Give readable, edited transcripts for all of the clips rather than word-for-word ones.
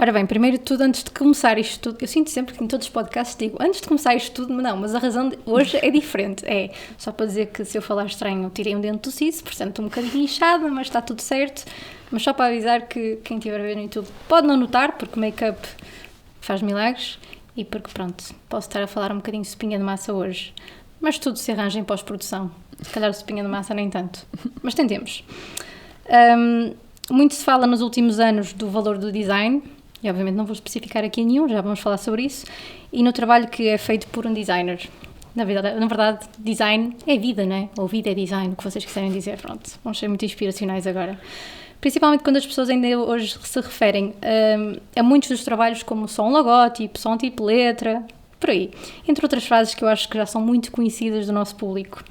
Ora bem, primeiro de tudo, antes de começar isto tudo, eu sinto sempre que em todos os podcasts digo, antes de começar isto tudo, não, mas a razão de hoje é diferente. É só para dizer que se eu falar estranho, tirei um dente do siso, portanto estou um bocadinho inchada, mas está tudo certo. Mas só para avisar que quem estiver a ver no YouTube pode não notar, porque o make-up faz milagres e porque, pronto, posso estar a falar um bocadinho de sopinha de massa hoje. Mas tudo se arranja em pós-produção. Se calhar sopinha de massa nem tanto. Mas tentemos. Muito se fala nos últimos anos do valor do design, e obviamente não vou especificar aqui nenhum, já vamos falar sobre isso, e no trabalho que é feito por um designer. Na verdade, design é vida, não é? Ou vida é design, o que vocês quiserem dizer, pronto. Vamos ser muito inspiracionais agora. Principalmente quando as pessoas ainda hoje se referem a muitos dos trabalhos como só um logótipo, só um tipo de letra, por aí. Entre outras frases que eu acho que já são muito conhecidas do nosso público.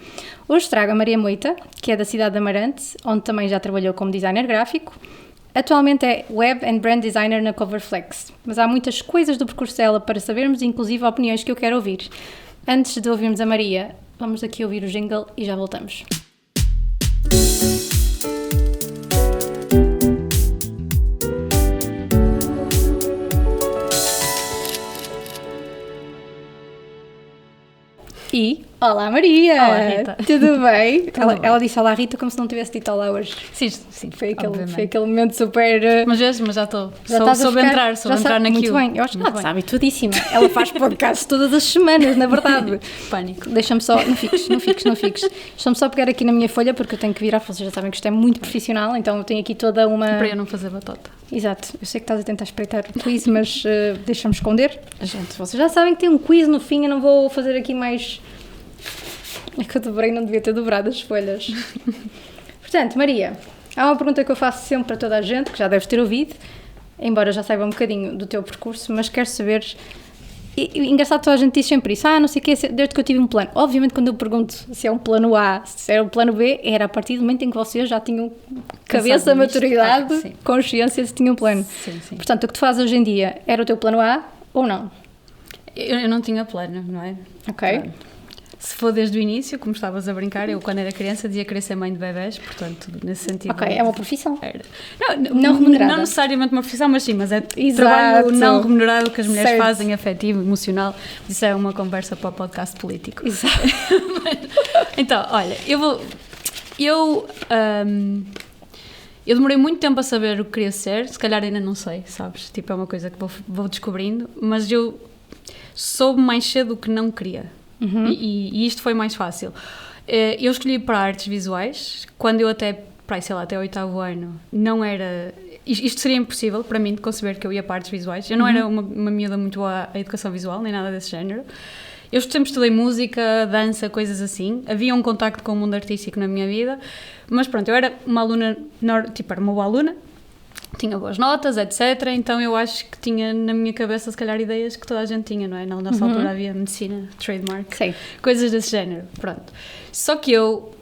Hoje trago a Maria Moita, que é da cidade de Amarante, onde também já trabalhou como designer gráfico. Atualmente é Web and Brand Designer na Coverflex, mas há muitas coisas do percurso dela para sabermos, inclusive opiniões que eu quero ouvir. Antes de ouvirmos a Maria, vamos aqui ouvir o jingle e já voltamos. E, olá Maria! Olá Rita! Tudo bem? Tudo bem. Ela disse olá Rita como se não tivesse dito olá hoje. Sim, Foi aquele momento super... Mas já estou. Soube entrar naquilo. Muito bem, eu acho que ela está habituadíssima. Ela faz podcast todas as semanas, na verdade. Pânico. Deixa-me só... Não fiques. Deixa-me só pegar aqui na minha folha, porque eu tenho que virar, vocês já sabem que isto é muito profissional, então eu tenho aqui toda uma... Para eu não fazer batota. Exato, eu sei que estás a tentar espreitar o quiz, mas deixa-me esconder. Gente, vocês já sabem que tem um quiz no fim, eu não vou fazer aqui mais... É que eu dobrei, não devia ter dobrado as folhas. Portanto, Maria, há uma pergunta que eu faço sempre para toda a gente, que já deves ter ouvido, embora já saiba um bocadinho do teu percurso, mas quero saber... E engraçado, toda a gente diz sempre isso, não sei o quê, desde que eu tive um plano. Obviamente, quando eu pergunto se é um plano A, se é um plano B, era a partir do momento em que vocês já tinham cabeça, maturidade, consciência de que tinham um plano. Sim. Portanto, o que tu fazes hoje em dia era o teu plano A ou não? Eu não tinha plano, não é? Ok. Pronto. Se for desde o início, como estavas a brincar, eu quando era criança dizia querer ser mãe de bebés, portanto, nesse sentido... Ok, é uma profissão? Era. Não remunerada? Não necessariamente uma profissão, mas sim, mas é Exato. Trabalho não remunerado que as mulheres Certo. fazem, afetivo, emocional. Isso é uma conversa para o podcast político. Exato. Então, olha, eu demorei muito tempo a saber o que queria ser, se calhar ainda não sei, sabes? Tipo, é uma coisa que vou descobrindo, mas eu soube mais cedo o que não queria. Uhum. E isto foi mais fácil. Eu escolhi para artes visuais, quando eu até o 8º ano, não era... Isto seria impossível para mim de conceber que eu ia para artes visuais. Eu não era uma miúda muito à educação visual, nem nada desse género. Eu sempre estudei música, dança, coisas assim. Havia um contacto com o mundo artístico na minha vida. Mas pronto, eu era uma aluna, era uma boa aluna, tinha boas notas, etc. Então eu acho que tinha na minha cabeça, se calhar, ideias que toda a gente tinha, não é? Na nossa altura havia medicina, trademark, Sim. Coisas desse género, pronto. Só que eu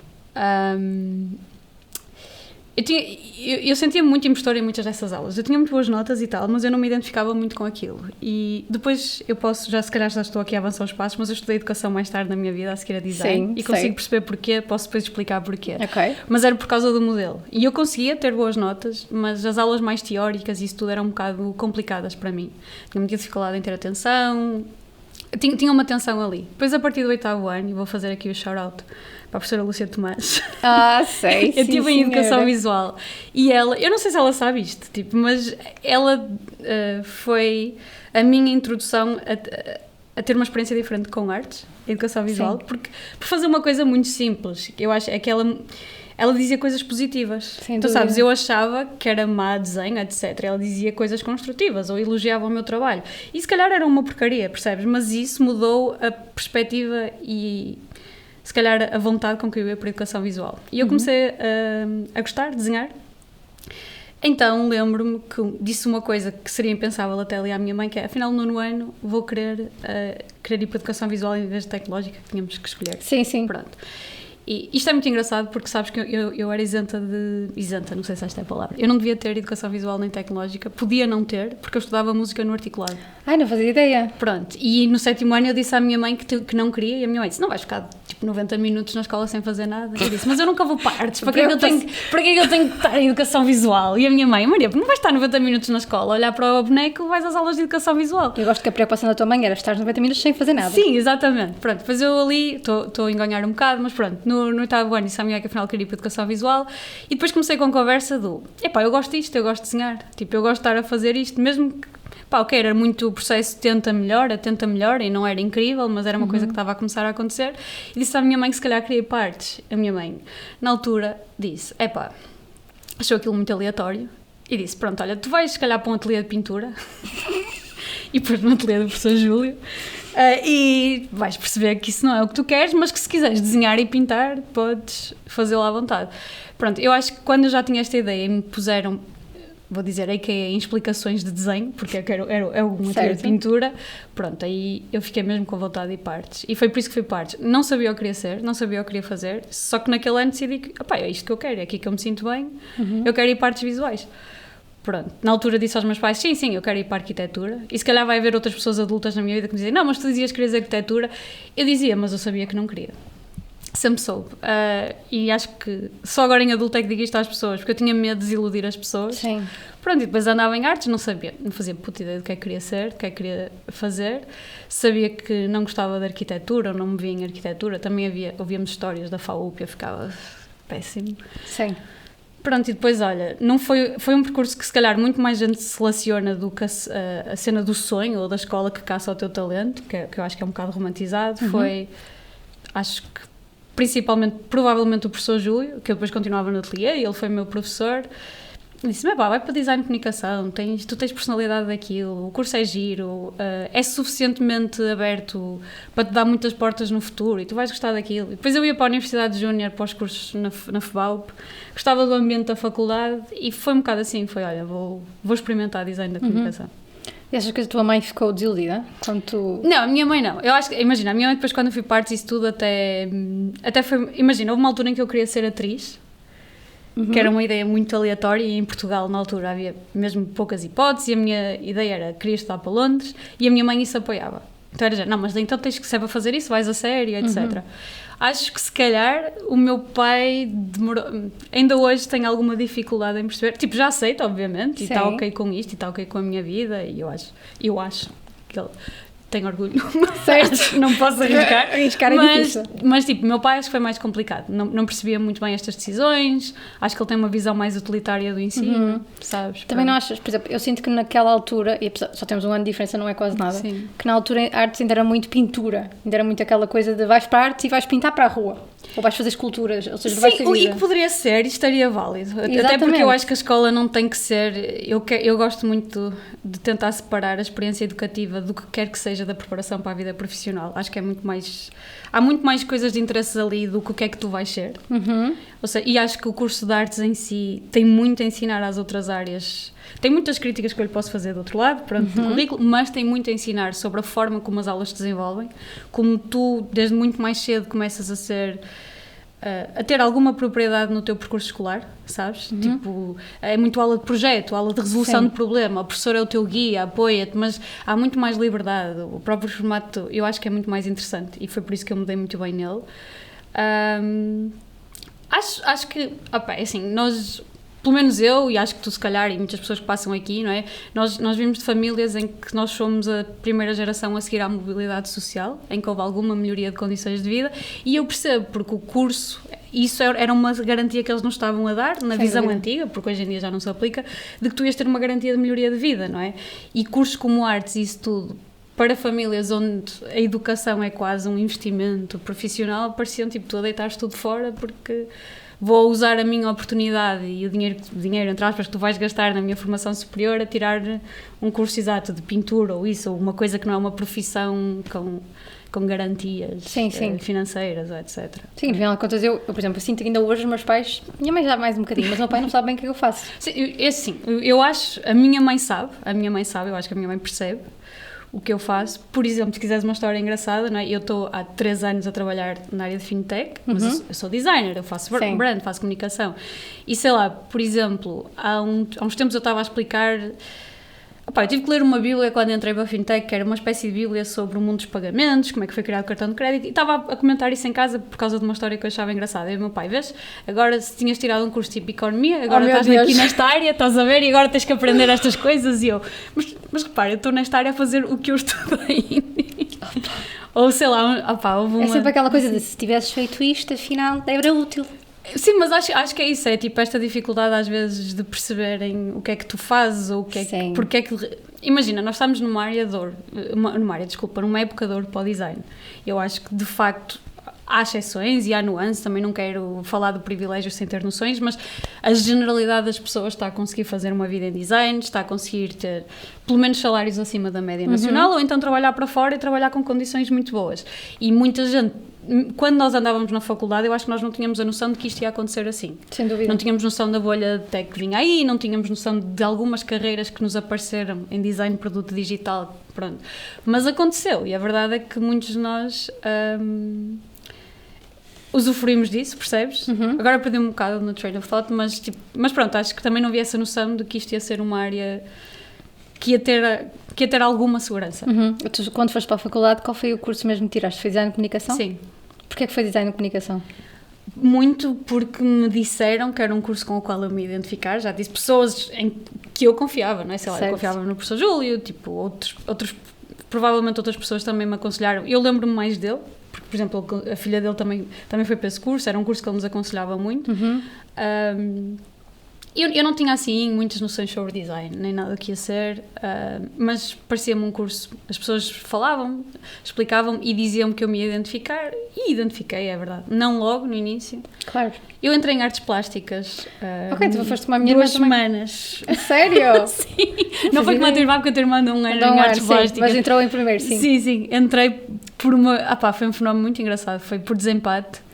sentia muito impostora em muitas dessas aulas. Eu tinha muito boas notas e tal, mas eu não me identificava muito com aquilo. E depois se calhar já estou aqui a avançar os passos, mas eu estudei educação mais tarde na minha vida, a seguir a design. Sim, e consigo sei. perceber porquê, posso depois explicar porquê. Ok. Mas era por causa do modelo. E eu conseguia ter boas notas, mas as aulas mais teóricas e isso tudo eram um bocado complicadas para mim. Tinha muita dificuldade em ter atenção. Tinha uma tensão ali. Depois, a partir do 8º ano, e vou fazer aqui o shout-out para a professora Lúcia Tomás. Sei, Eu estive em educação visual. E ela, eu não sei se ela sabe isto, mas ela foi a minha introdução a ter uma experiência diferente com artes, educação visual, porque por fazer uma coisa muito simples, eu acho, é que ela dizia coisas positivas. Tu sabes, eu achava que era má desenho, etc. Ela dizia coisas construtivas ou elogiava o meu trabalho. E se calhar era uma porcaria, percebes? Mas isso mudou a perspectiva e, se calhar, a vontade com que eu ia para a educação visual. E eu comecei a gostar de desenhar. Então lembro-me que disse uma coisa que seria impensável até ali à minha mãe, que é, afinal no 9º ano vou querer ir para a educação visual em vez de tecnológica, que tínhamos que escolher. Sim. Pronto. E isto é muito engraçado porque sabes que eu era isenta, não sei se esta é a palavra, eu não devia ter educação visual nem tecnológica, podia não ter, porque eu estudava música no articulado. Ai, não fazia ideia. Pronto, e no 7º ano eu disse à minha mãe que não queria, e a minha mãe disse, não vais ficar tipo 90 minutos na escola sem fazer nada. E eu disse, mas eu nunca vou para artes, para que é que eu tenho que estar em educação visual? E a minha mãe, Maria, não vais estar 90 minutos na escola, olhar para o boneco, vais às aulas de educação visual. Eu gosto que a preocupação da tua mãe era estar 90 minutos sem fazer nada. Sim, exatamente. Pronto, depois eu ali, estou a enganhar um bocado, mas pronto, no 8º ano disse à minha mãe que afinal queria ir para educação visual, e depois comecei com a conversa do, epá, eu gosto disto, eu gosto de desenhar, tipo, eu gosto de estar a fazer isto, mesmo que, pá, ok, era muito o processo tenta melhor, e não era incrível, mas era uma coisa que estava a começar a acontecer, e disse à minha mãe que se calhar queria ir para artes. A minha mãe, na altura, disse, epá, achou aquilo muito aleatório, e disse, pronto, olha, tu vais se calhar para um ateliê de pintura, e depois no ateliê do professor Júlio, e vais perceber que isso não é o que tu queres, mas que se quiseres desenhar e pintar, podes fazê-lo à vontade. Pronto, eu acho que quando eu já tinha esta ideia e me puseram, vou dizer aí que é em explicações de desenho, porque é uma teoria de pintura, pronto, aí eu fiquei mesmo com vontade de ir para artes. E foi por isso que fui para artes. Não sabia o que queria ser, não sabia o que queria fazer, só que naquele ano decidi que, opá, é isto que eu quero, é aqui que eu me sinto bem, eu quero ir para artes visuais. Pronto, na altura disse aos meus pais, sim, eu quero ir para a arquitetura, e se calhar vai haver outras pessoas adultas na minha vida que me dizem, não, mas tu dizias que querias arquitetura. Eu dizia, mas eu sabia que não queria. Sempre soube. E acho que só agora em adulto é que digo isto às pessoas, porque eu tinha medo de desiludir as pessoas. Sim. Pronto, e depois andava em artes, não sabia, não fazia puta ideia do que é que queria ser, do que é que queria fazer. Sabia que não gostava de arquitetura, ou não me via em arquitetura. Também ouvíamos histórias da FAUP, eu ficava péssimo. Sim. Pronto, e depois, olha, não foi um percurso que se calhar muito mais gente se relaciona do que a cena do sonho ou da escola que caça o teu talento, que eu acho que é um bocado romantizado. Foi, acho que principalmente, provavelmente o professor Júlio, que eu depois continuava no ateliê, e ele foi meu professor, disse-me, vai para design de comunicação, tu tens personalidade daquilo, o curso é giro, é suficientemente aberto para te dar muitas portas no futuro e tu vais gostar daquilo. E depois eu ia para a Universidade Júnior, para os cursos na FEBAUP, gostava do ambiente da faculdade e foi um bocado assim, olha, vou experimentar design da comunicação. E achas que a tua mãe ficou desiludida quando tu... Não, a minha mãe não. Eu acho que, imagina, a minha mãe depois quando eu fui para artes isso tudo até foi, imagina, houve uma altura em que eu queria ser atriz, que era uma ideia muito aleatória e em Portugal na altura havia mesmo poucas hipóteses e a minha ideia era, queria estudar para Londres e a minha mãe isso apoiava. Então era já, não, mas então tens que ser para fazer isso, vais a sério, etc. Acho que se calhar o meu pai demorou, ainda hoje tem alguma dificuldade em perceber, tipo, já aceita obviamente, e está ok com isto, e está ok com a minha vida, e eu acho que ele tem orgulho, certo? Não posso arriscar, mas tipo, meu pai acho que foi mais complicado, não percebia muito bem estas decisões, acho que ele tem uma visão mais utilitária do ensino, sabes? Também não achas, por exemplo, eu sinto que naquela altura, e só temos um ano de diferença, não é quase nada, Sim. que na altura a artes ainda era muito pintura, ainda era muito aquela coisa de vais para a artes e vais pintar para a rua. Ou vais fazer esculturas, ou seja, vais ter vida. E que poderia ser e estaria válido. Exatamente. Até porque eu acho que a escola não tem que ser... Eu gosto muito de tentar separar a experiência educativa do que quer que seja da preparação para a vida profissional. Acho que é muito mais... Há muito mais coisas de interesse ali do que é que tu vais ser. Ou seja, e acho que o curso de artes em si tem muito a ensinar às outras áreas. Tem muitas críticas que eu lhe posso fazer do outro lado, pronto, do currículo, mas tem muito a ensinar sobre a forma como as aulas se desenvolvem, como tu, desde muito mais cedo, começas a ter alguma propriedade no teu percurso escolar, sabes? Tipo, é muito aula de projeto, aula de resolução de problema, o professor é o teu guia, apoia-te, mas há muito mais liberdade, o próprio formato eu acho que é muito mais interessante e foi por isso que eu me dei muito bem nele. Acho que, assim, nós... Pelo menos eu, e acho que tu se calhar, e muitas pessoas que passam aqui, não é? Nós vimos de famílias em que nós fomos a primeira geração a seguir à mobilidade social, em que houve alguma melhoria de condições de vida, e eu percebo, porque o curso, isso era uma garantia que eles nos estavam a dar, na visão antiga, porque hoje em dia já não se aplica, de que tu ias ter uma garantia de melhoria de vida, não é? E cursos como artes e isso tudo, para famílias onde a educação é quase um investimento profissional, pareciam tipo, tu a deitares tudo fora, porque... vou usar a minha oportunidade e o dinheiro, entre aspas, que tu vais gastar na minha formação superior a tirar um curso exato de pintura ou isso, ou uma coisa que não é uma profissão com garantias financeiras, etc. Sim, afinal de contas, eu, por exemplo, sinto que ainda hoje os meus pais, minha mãe já mais um bocadinho, mas o meu pai não sabe bem o que eu faço. Sim, eu acho, a minha mãe sabe, eu acho que a minha mãe percebe, o que eu faço. Por exemplo, se quiseres uma história engraçada, não é? Eu estou há 3 anos a trabalhar na área de fintech, mas eu sou designer, eu faço brand, faço comunicação. E sei lá, por exemplo, há uns tempos eu estava a explicar... Opa, eu tive que ler uma bíblia quando entrei para a fintech, que era uma espécie de bíblia sobre o mundo dos pagamentos, como é que foi criado o cartão de crédito, e estava a comentar isso em casa por causa de uma história que eu achava engraçada. E o meu pai, vês, agora se tinhas tirado um curso tipo economia, agora estás aqui nesta área, estás a ver, e agora tens que aprender estas coisas, e eu, mas repara, eu estou nesta área a fazer o que eu estudei. Ou sei lá, houve uma... É sempre aquela coisa de se tivesses feito isto, afinal, era útil. Sim, mas acho que é isso, é tipo esta dificuldade às vezes de perceberem o que é que tu fazes ou o que é que, porque é que... Imagina, nós estamos numa época de ouro para o design. Eu acho que de facto há exceções e há nuances, também não quero falar do privilégio sem ter noções, mas a generalidade das pessoas está a conseguir fazer uma vida em design, está a conseguir ter pelo menos salários acima da média nacional, ou então trabalhar para fora e trabalhar com condições muito boas. E muita gente, quando nós andávamos na faculdade, eu acho que nós não tínhamos a noção de que isto ia acontecer assim. Sem dúvida. Não tínhamos noção da bolha de tech que vinha aí, não tínhamos noção de algumas carreiras que nos apareceram em design de produto digital, pronto. Mas aconteceu, e a verdade é que muitos de nós usufruímos disso, percebes? Agora perdi um bocado no train of thought, mas pronto, acho que também não havia essa noção de que isto ia ser uma área que ia ter alguma segurança. Tu, quando foste para a faculdade, qual foi o curso mesmo que tiraste? Foi design de comunicação? Sim. Porquê que foi design de comunicação? Muito porque me disseram que era um curso com o qual eu me identificar, já disse pessoas em que eu confiava, não é? Sei lá, eu confiava no professor Júlio, tipo, outros, provavelmente outras pessoas também me aconselharam. Eu lembro-me mais dele, porque, por exemplo, a filha dele também foi para esse curso, era um curso que ele nos aconselhava muito. Eu não tinha assim muitas noções sobre design, nem nada que ia ser, mas parecia-me um curso, as pessoas falavam, explicavam e diziam-me que eu me ia identificar, e identifiquei, é verdade, não logo no início. Claro. Eu entrei em artes plásticas. Ok, tu foste com a minha 2 semanas. Sério? Sim. Não foi como a tua irmã, porque a tua irmã não era em artes plásticas. Mas entrou em primeiro, sim. Sim, entrei por uma... foi um fenómeno muito engraçado, foi por desempate.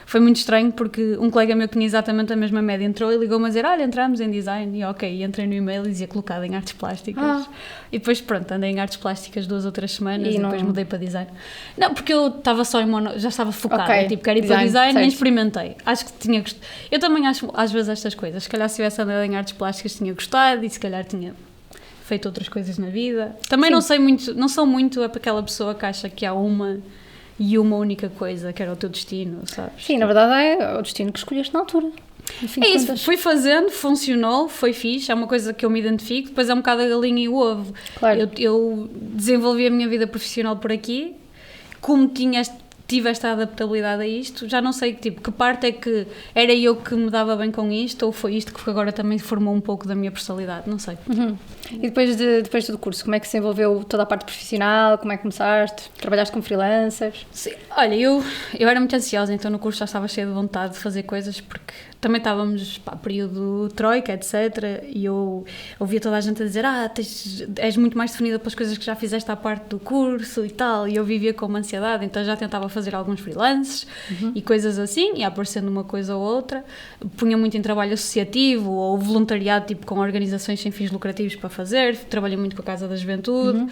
Foi muito estranho porque um colega meu que tinha exatamente a mesma média entrou e ligou-me a dizer, olha, entramos em design, e ok, entrei no e-mail e dizia colocado em artes plásticas. E depois pronto, andei em artes plásticas 2 ou 3 semanas e depois mudei para design. Não, porque eu estava só já estava focada, tipo, quero ir para design, nem experimentei. Acho que tinha gostado. Eu também acho às vezes estas coisas, se calhar se tivesse andado em artes plásticas tinha gostado e se calhar tinha feito outras coisas na vida. Também não sou muito aquela pessoa que acha que há uma única coisa, que era o teu destino, sabes? Sim, na verdade é o destino que escolheste na altura. É isso, fui fazendo, funcionou, foi fixe, é uma coisa que eu me identifico, depois é um bocado a galinha e o ovo. Claro. Eu desenvolvi a minha vida profissional por aqui, como tive esta adaptabilidade a isto, já não sei que parte é que era eu que me dava bem com isto, ou foi isto que agora também formou um pouco da minha personalidade, não sei. E depois do curso, como é que se envolveu toda a parte profissional, como é que começaste, trabalhaste com freelancers? Sim, olha, eu era muito ansiosa, então no curso já estava cheia de vontade de fazer coisas, porque também estávamos, período troika, etc, e eu ouvia toda a gente a dizer, és muito mais definida pelas coisas que já fizeste à parte do curso e tal, e eu vivia com uma ansiedade, então já tentava fazer alguns freelances e coisas assim, e aparecendo uma coisa ou outra, punha muito em trabalho associativo ou voluntariado, tipo com organizações sem fins lucrativos para fazer, trabalhei muito com a Casa da Juventude.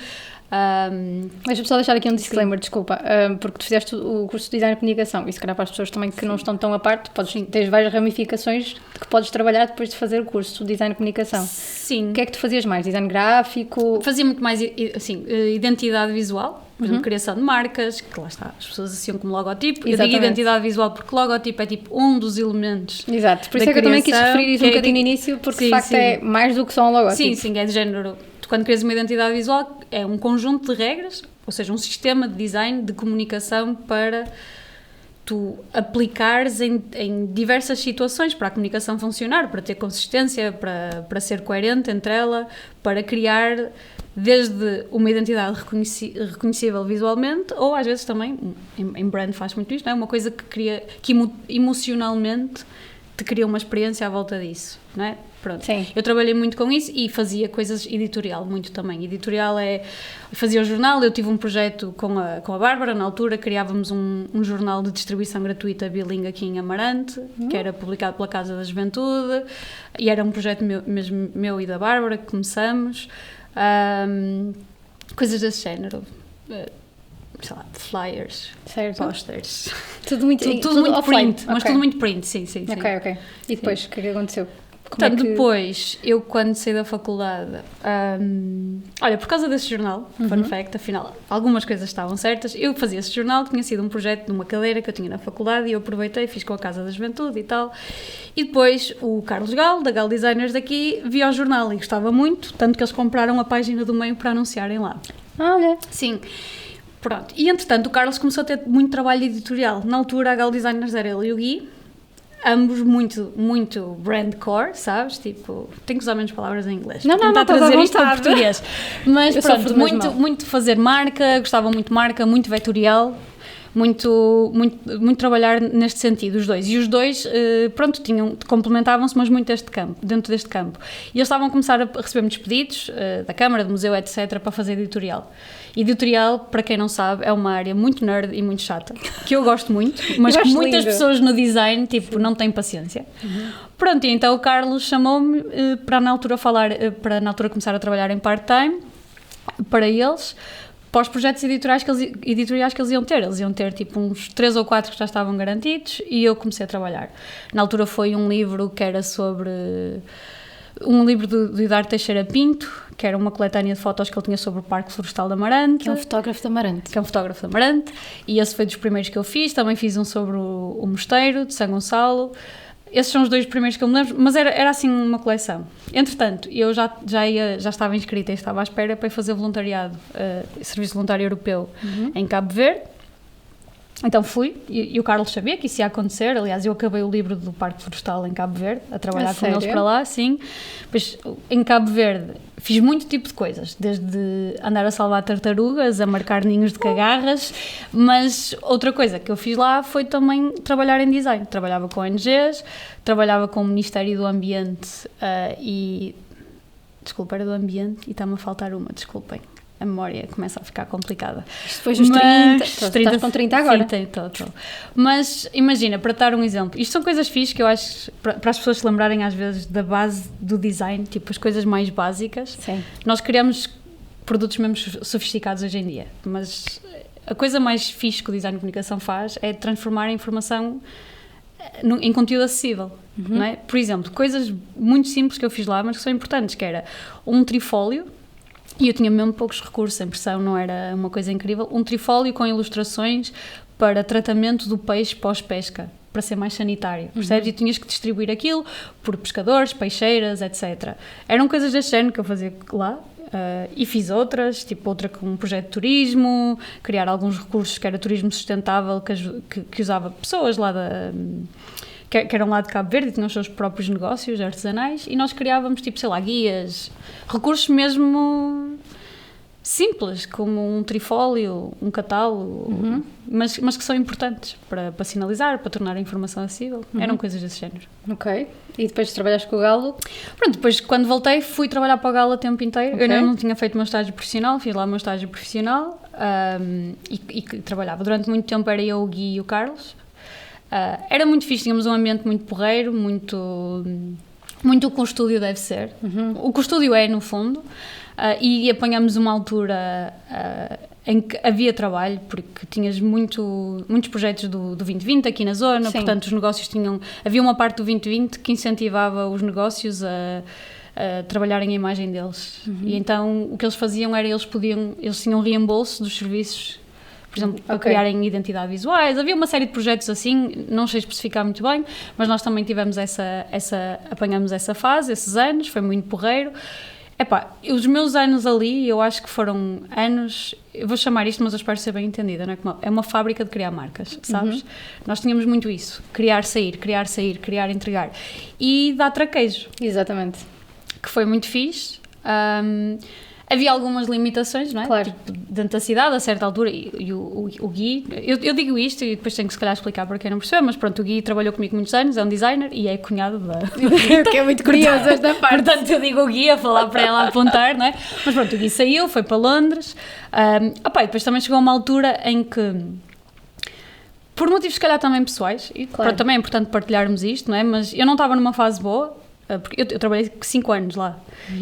Deixa-me só deixar aqui um disclaimer, desculpa, porque tu fizeste o curso de design de comunicação e se calhar para as pessoas também que não estão tão a parte, tens várias ramificações que podes trabalhar depois de fazer o curso de design de comunicação. Sim. O que é que tu fazias mais? Design gráfico? Fazia muito mais, assim, identidade visual, por exemplo, criação de marcas, que lá está, as pessoas associam como logotipo. Exatamente. Eu digo identidade visual porque logotipo é tipo um dos elementos. Exato, por isso é que eu também quis referir isso um bocadinho no início, porque de facto é mais do que só um logotipo. Sim, é de género. Quando crias uma identidade visual, é um conjunto de regras, ou seja, um sistema de design, de comunicação para tu aplicares em diversas situações para a comunicação funcionar, para ter consistência, para ser coerente entre ela, para criar desde uma identidade reconhecível visualmente, ou às vezes também, em brand faz muito isto, não é? Uma coisa que emocionalmente te cria uma experiência à volta disso, não é? Pronto. Sim. Eu trabalhei muito com isso e fazia coisas editorial, muito também. Editorial fazia o jornal, eu tive um projeto com a Bárbara, na altura criávamos um jornal de distribuição gratuita bilingue aqui em Amarante, que era publicado pela Casa da Juventude, e era um projeto meu e da Bárbara que começamos. coisas desse género. Sei lá, flyers, Certo. posters. Tudo muito, Tudo muito offline. print, mas Ok. tudo muito print, sim. Ok. E depois, o que é que aconteceu? Portanto, depois, eu quando saí da faculdade, olha, por causa desse jornal, fun fact, afinal, algumas coisas estavam certas, eu fazia esse jornal, que tinha sido um projeto de uma cadeira que eu tinha na faculdade e eu aproveitei, fiz com a Casa da Juventude e tal, e depois o Carlos Galo, da Galo Designers daqui, via o jornal e gostava muito, tanto que eles compraram a página do meio para anunciarem lá. Olha. Sim. Pronto, e entretanto o Carlos começou a ter muito trabalho editorial, na altura a Galo Designers era ele e o Gui, ambos muito brandcore, sabes? Tipo, tenho que usar menos palavras em inglês. Não, tentar estás à trazer isto para vontade. português. Mas Eu pronto, sofro do mesmo mal. muito fazer marca, gostava muito de marca, muito vetorial, muito trabalhar neste sentido, os dois. E os dois, pronto, complementavam-se, mas muito dentro deste campo. E eles estavam a começar a receber muitos pedidos da Câmara, do Museu, etc., para fazer editorial. Editorial, para quem não sabe, é uma área muito nerd e muito chata, que eu gosto muito, mas que muitas pessoas no design, tipo, não têm paciência. Pronto, e então o Carlos chamou-me para na altura começar a trabalhar em part-time, para eles, para os projetos editoriais que eles iam ter. Eles iam ter tipo uns 3 ou 4 que já estavam garantidos e eu comecei a trabalhar. Na altura foi um livro que era sobre... Um livro do Eduardo Teixeira Pinto, que era uma coletânea de fotos que ele tinha sobre o Parque Florestal de Amarante. Que é um fotógrafo de Amarante. E esse foi dos primeiros que eu fiz. Também fiz um sobre o Mosteiro, de São Gonçalo. Esses são os 2 primeiros que eu me lembro, mas era assim uma coleção. Entretanto, eu já estava inscrita e estava à espera para ir fazer voluntariado, Serviço Voluntário Europeu, em Cabo Verde. Então fui, e o Carlos sabia que isso ia acontecer. Aliás, eu acabei o livro do Parque Florestal em Cabo Verde, a trabalhar com eles para lá, sim. Depois, em Cabo Verde, fiz muito tipo de coisas, desde andar a salvar tartarugas, a marcar ninhos de cagarras, mas outra coisa que eu fiz lá foi também trabalhar em design. Trabalhava com ONGs, trabalhava com o Ministério do Ambiente Desculpa, era do Ambiente e está-me a faltar uma, desculpem. A memória começa a ficar complicada. Isto depois dos 30, estás com 30 agora. Sim, estou. Mas imagina, para dar um exemplo, isto são coisas fixas que eu acho, para as pessoas se lembrarem às vezes da base do design, tipo as coisas mais básicas. Sim. Nós criamos produtos mesmo sofisticados hoje em dia, mas a coisa mais fixe que o design de comunicação faz é transformar a informação em conteúdo acessível. Não é? Por exemplo, coisas muito simples que eu fiz lá, mas que são importantes, que era um trifólio. E eu tinha mesmo poucos recursos, a impressão não era uma coisa incrível. Um trifólio com ilustrações para tratamento do peixe pós-pesca, para ser mais sanitário, percebes? E tinhas que distribuir aquilo por pescadores, peixeiras, etc. Eram coisas deste género que eu fazia lá. E fiz outras, tipo outra com um projeto de turismo, criar alguns recursos que era turismo sustentável, que usava pessoas lá que eram lá de Cabo Verde e tinham os seus próprios negócios artesanais, e nós criávamos, tipo, sei lá, guias, recursos mesmo simples, como um trifólio, um catálogo, mas que são importantes para sinalizar, para tornar a informação acessível. Eram coisas desse género. Ok. E depois trabalhaste com o Galo? Pronto, depois quando voltei fui trabalhar para o Galo a tempo inteiro. Okay. Eu não tinha feito o meu estágio profissional, fiz lá o meu estágio profissional e trabalhava. Durante muito tempo era eu, o Gui e o Carlos. Era muito fixe, tínhamos um ambiente muito porreiro, muito o que um estúdio deve ser. O que o estúdio é, no fundo, e apanhamos uma altura em que havia trabalho, porque tinhas muitos projetos do 2020 aqui na zona. Sim. Portanto os negócios havia uma parte do 2020 que incentivava os negócios a trabalharem a imagem deles. E então o que eles faziam era, eles tinham reembolso dos serviços, por exemplo, para criarem identidade visuais. Havia uma série de projetos assim, não sei especificar muito bem, mas nós também tivemos apanhamos essa fase, esses anos, foi muito porreiro. Os meus anos ali, eu acho que foram anos, eu vou chamar isto, mas eu espero ser bem entendida, não é? É uma fábrica de criar marcas, sabes? Nós tínhamos muito isso, criar, sair, criar, entregar, e dar traquejo. Exatamente. Que foi muito fixe. Havia algumas limitações, não é? Claro. Tipo, dentro da cidade, a certa altura, e o Gui, eu digo isto e depois tenho que se calhar explicar para quem não percebeu, mas pronto, o Gui trabalhou comigo muitos anos, é um designer e é cunhado da que é muito curioso esta parte. Portanto, eu digo o Gui a falar para ela apontar, não é? Mas pronto, o Gui saiu, foi para Londres, e depois também chegou a uma altura em que, por motivos se calhar também pessoais, e claro, também é importante partilharmos isto, não é? Mas eu não estava numa fase boa, porque eu trabalhei 5 anos lá.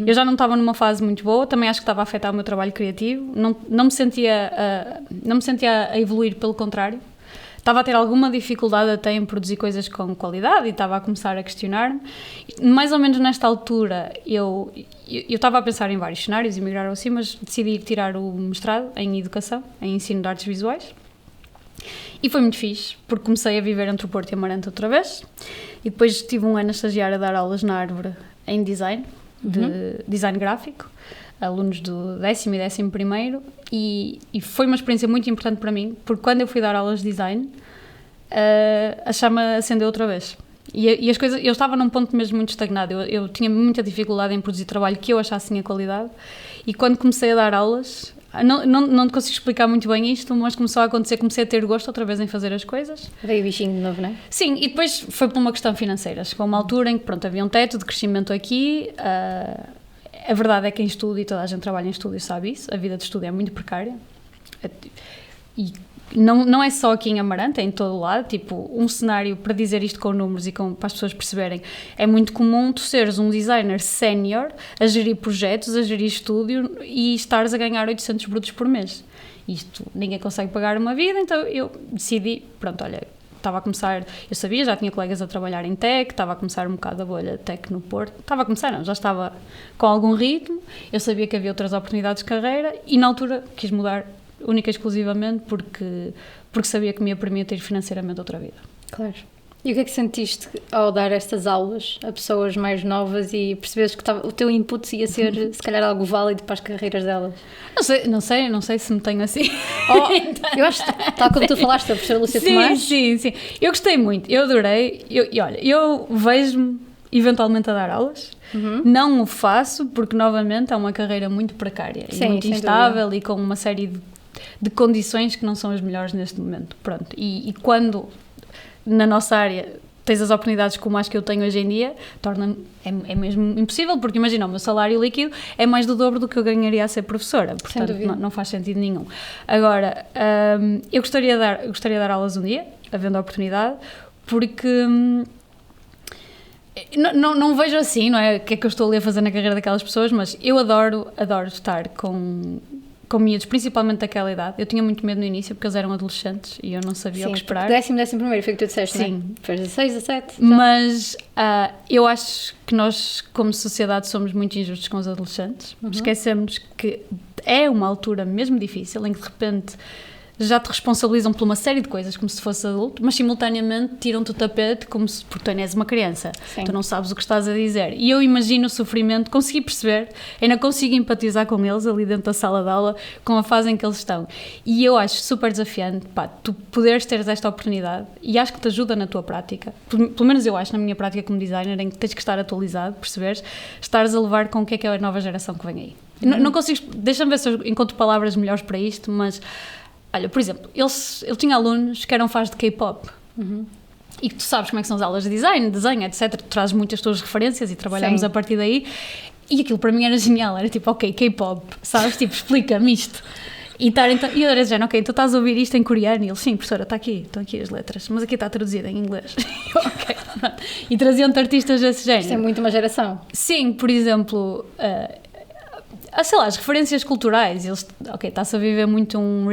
Eu já não estava numa fase muito boa, também acho que estava a afetar o meu trabalho criativo, não me sentia a evoluir, pelo contrário. Estava a ter alguma dificuldade até em produzir coisas com qualidade e estava a começar a questionar-me. Mais ou menos nesta altura, eu estava a pensar em vários cenários, emigrar ou assim, mas decidi tirar o mestrado em Educação, em Ensino de Artes Visuais. E foi muito fixe, porque comecei a viver entre o Porto e Amarante outra vez. E depois tive um ano a estagiar a dar aulas na Árvore em design, de design gráfico, alunos do 10º e 11º, e foi uma experiência muito importante para mim, porque quando eu fui dar aulas de design, a chama acendeu outra vez. E as coisas, eu estava num ponto mesmo muito estagnado, eu tinha muita dificuldade em produzir trabalho que eu achasse tinha qualidade, e quando comecei a dar aulas, não consigo explicar muito bem isto, mas começou a acontecer, comecei a ter gosto outra vez em fazer as coisas. Veio o bichinho de novo, não é? Sim, e depois foi por uma questão financeira. Chegou uma altura em que, pronto, havia um teto de crescimento aqui. A verdade é que em estúdio, e toda a gente trabalha em estúdio sabe isso, a vida de estúdio é muito precária. E não é só aqui em Amarante, é em todo o lado. Tipo, um cenário, para dizer isto com números e para as pessoas perceberem, é muito comum tu seres um designer sénior a gerir projetos, a gerir estúdio e estares a ganhar 800 brutos por mês. Isto, ninguém consegue pagar uma vida, então eu decidi, pronto, olha, estava a começar, eu sabia, já tinha colegas a trabalhar em tech, estava a começar um bocado a bolha tech no Porto, já estava com algum ritmo, eu sabia que havia outras oportunidades de carreira e na altura quis mudar única e exclusivamente porque sabia que me ia permitir financeiramente outra vida. Claro. E o que é que sentiste ao dar estas aulas a pessoas mais novas e percebes que o teu input ia ser, se calhar, algo válido para as carreiras delas? Não sei se me tenho assim. Eu acho que, tal como tu falaste, a professora Lúcia Tomás. Sim. Eu gostei muito, eu adorei. Olha, eu vejo-me eventualmente a dar aulas. Não o faço porque, novamente, é uma carreira muito precária e muito instável e com uma série de condições que não são as melhores neste momento. Pronto. E quando na nossa área tens as oportunidades como as que eu tenho hoje em dia, é mesmo impossível, porque imagina, o meu salário líquido é mais do dobro do que eu ganharia a ser professora, portanto não faz sentido nenhum. Agora, eu gostaria de dar aulas um dia, havendo a oportunidade, porque não vejo assim, não é? O que é que eu estou ali a fazer na carreira daquelas pessoas, mas eu adoro estar com miúdos, principalmente daquela idade. Eu tinha muito medo no início porque eles eram adolescentes e eu não sabia o que esperar. 10º foi o que tu disseste, sim. Não é? Depois 16, 17. Mas eu acho que nós, como sociedade, somos muito injustos com os adolescentes. Esquecemos que é uma altura mesmo difícil em que de repente já te responsabilizam por uma série de coisas como se fosse adulto, mas simultaneamente tiram-te o tapete porque tu és uma criança. Sim. Tu não sabes o que estás a dizer. E eu imagino o sofrimento, consegui perceber, ainda consigo empatizar com eles ali dentro da sala de aula, com a fase em que eles estão. E eu acho super desafiante, tu poderes ter esta oportunidade e acho que te ajuda na tua prática. Pelo menos eu acho, na minha prática como designer, em que tens que estar atualizado, perceberes, estares a levar com o que é a nova geração que vem aí. Não consigo, deixa-me ver se eu encontro palavras melhores para isto, mas olha, por exemplo, ele tinha alunos que eram fãs de K-pop. E tu sabes como é que são as aulas de design, desenho, etc. Tu trazes muitas tuas referências e trabalhamos a partir daí. E aquilo para mim era genial. Era tipo, ok, K-pop, sabes? Tipo, explica-me isto. E eu era dizendo, ok, tu estás a ouvir isto em coreano? E ele, sim, professora, estão aqui as letras, mas aqui está traduzido em inglês. Ok, pronto. E traziam-te artistas desse género. Isto é muito uma geração. Sim, por exemplo, sei lá, as referências culturais. Eles, ok, está-se a viver muito um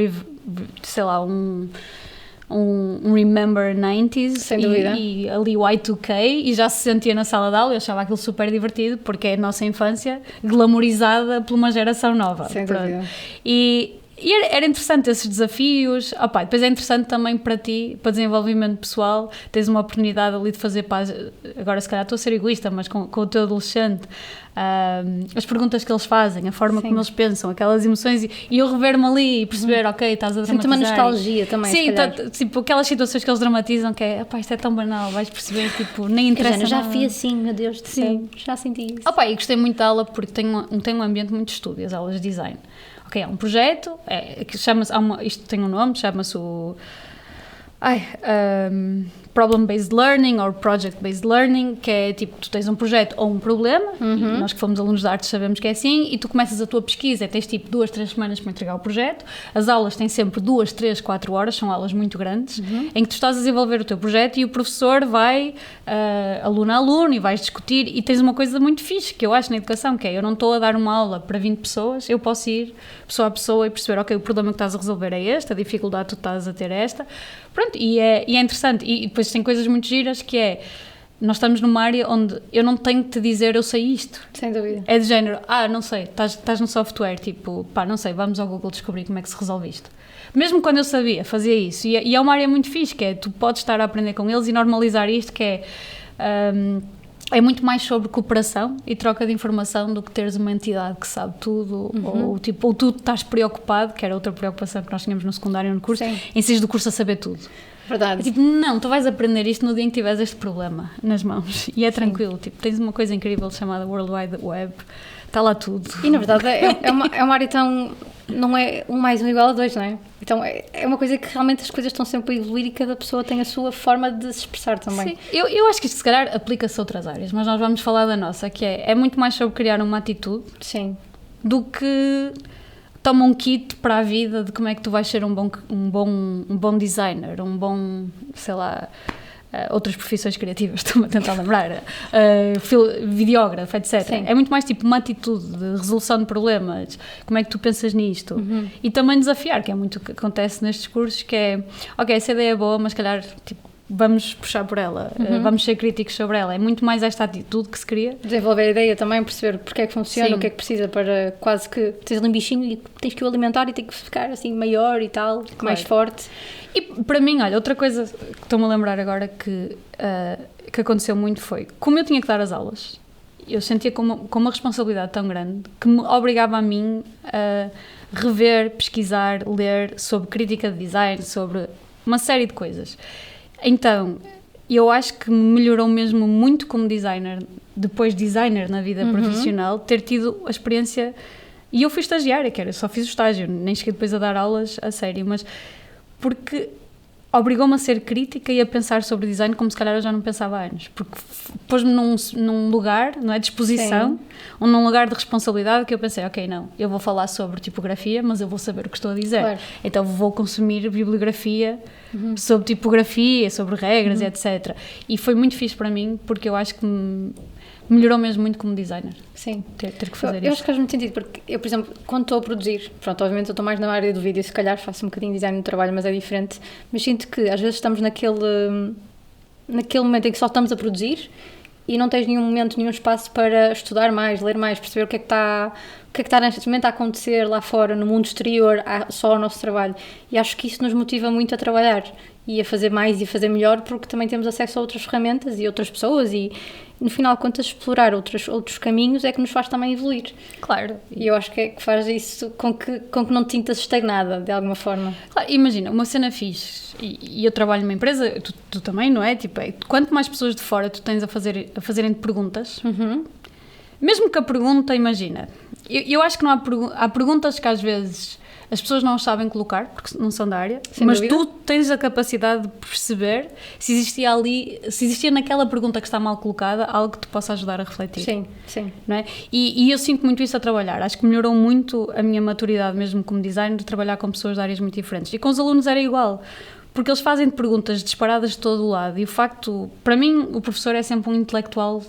Remember 90s. Sem dúvida. E ali o Y2K, e já se sentia na sala de aula. Eu achava aquilo super divertido porque é a nossa infância glamorizada por uma geração nova. Sem dúvida. E era interessante esses desafios. Depois é interessante também para ti, para desenvolvimento pessoal, tens uma oportunidade ali de fazer paz. Agora se calhar estou a ser egoísta, mas com o teu adolescente, as perguntas que eles fazem, a forma como eles pensam, aquelas emoções, e eu rever-me ali e perceber, ok, estás a dramatizar. Sinto uma nostalgia também, sim, tipo aquelas situações que eles dramatizam, que é, isto é tão banal, vais perceber, tipo, nem interessa nada. Já fui assim, meu Deus do céu, já senti isso. E gostei muito da aula porque tem um ambiente muito de estudo, as aulas de design. Ok, há um projeto, que chama-se, isto tem um nome, chama-se o... problem-based learning ou project-based learning, que é tipo, tu tens um projeto ou um problema, e nós que fomos alunos de artes sabemos que é assim, e tu começas a tua pesquisa, tens tipo 2, 3 semanas para entregar o projeto, as aulas têm sempre 2, 3, 4 horas, são aulas muito grandes, em que tu estás a desenvolver o teu projeto e o professor vai, aluno a aluno, e vais discutir, e tens uma coisa muito fixe, que eu acho na educação, que é, eu não estou a dar uma aula para 20 pessoas, eu posso ir pessoa a pessoa e perceber, ok, o problema que estás a resolver é este, a dificuldade que tu estás a ter é esta, pronto, e é interessante, e depois tem coisas muito giras que é, nós estamos numa área onde eu não tenho que te dizer eu sei isto. Sem dúvida. É de género, não sei, estás no software, tipo, não sei, vamos ao Google descobrir como é que se resolve isto. Mesmo quando eu sabia, fazia isso, e é uma área muito fixe, que é, tu podes estar a aprender com eles e normalizar isto, que é muito mais sobre cooperação e troca de informação do que teres uma entidade que sabe tudo, ou tu estás preocupado, que era outra preocupação que nós tínhamos no secundário e no curso, em seres do curso a saber tudo. Verdade. É tipo, não, tu vais aprender isto no dia em que tiveres este problema nas mãos, e é tranquilo, tipo, tens uma coisa incrível chamada World Wide Web, está lá tudo. E na verdade é uma área tão, não é 1 mais 1 igual a 2, não é? Então é uma coisa que realmente as coisas estão sempre a evoluir e cada pessoa tem a sua forma de se expressar também. Sim, eu acho que isto se calhar aplica-se a outras áreas, mas nós vamos falar da nossa, que é muito mais sobre criar uma atitude. Sim. Do que toma um kit para a vida de como é que tu vais ser um bom designer, um bom, sei lá, outras profissões criativas, estou-me a tentar lembrar, videógrafo, etc. Sim. É muito mais tipo uma atitude de resolução de problemas, como é que tu pensas nisto, e também desafiar, que é muito o que acontece nestes cursos, que é, ok, essa ideia é boa, mas calhar, tipo, vamos puxar por ela, vamos ser críticos sobre ela, é muito mais esta atitude que se cria. Desenvolver a ideia também, perceber porque é que funciona, Sim. o que é que precisa para quase que tens ali um bichinho e tens que o alimentar e tem que ficar assim maior e tal, mais forte. E para mim, olha, outra coisa que estou-me a lembrar agora que aconteceu muito foi, como eu tinha que dar as aulas, eu sentia com uma responsabilidade tão grande que me obrigava a mim a rever, pesquisar, ler sobre crítica de design, sobre uma série de coisas. Então, eu acho que me melhorou mesmo muito como designer, depois designer na vida profissional, ter tido a experiência, e eu fui estagiária, que era, eu só fiz o estágio, nem cheguei depois a dar aulas a sério, mas porque obrigou-me a ser crítica e a pensar sobre design como se calhar eu já não pensava há anos, porque pôs-me num lugar, não é, de exposição, ou num lugar de responsabilidade que eu pensei, ok, não, eu vou falar sobre tipografia, mas eu vou saber o que estou a dizer, Claro. então vou consumir bibliografia sobre tipografia, sobre regras, etc. E foi muito fixe para mim, porque eu acho que me melhorou mesmo muito como designer. Sim. Ter que fazer Eu isso. acho que faz muito sentido, porque eu, por exemplo, quando estou a produzir, pronto, obviamente eu estou mais na área do vídeo, se calhar faço um bocadinho de design no trabalho, mas é diferente, mas sinto que às vezes estamos naquele momento em que só estamos a produzir e não tens nenhum momento, nenhum espaço para estudar mais, ler mais, perceber o que é que está neste momento a acontecer lá fora, no mundo exterior, só ao nosso trabalho. E acho que isso nos motiva muito a trabalhar e a fazer mais e a fazer melhor, porque também temos acesso a outras ferramentas e outras pessoas e no final de contas explorar outros caminhos é que nos faz também evoluir. Claro. E eu acho que é que faz isso com que não te sintas estagnada de alguma forma. Claro, imagina, uma cena fixe, e eu trabalho numa empresa, tu também, não é? Tipo, quanto mais pessoas de fora tu tens a fazerem-te perguntas, mesmo que a pergunta, imagina, eu acho que não há perguntas que às vezes as pessoas não as sabem colocar, porque não são da área, Sem mas dúvida. tu tens a capacidade de perceber se existia naquela pergunta que está mal colocada algo que te possa ajudar a refletir. Sim, sim. Não é? E eu sinto muito isso a trabalhar, acho que melhorou muito a minha maturidade mesmo como designer, de trabalhar com pessoas de áreas muito diferentes, e com os alunos era igual, porque eles fazem perguntas disparadas de todo o lado, e o facto, para mim o professor é sempre um intelectual.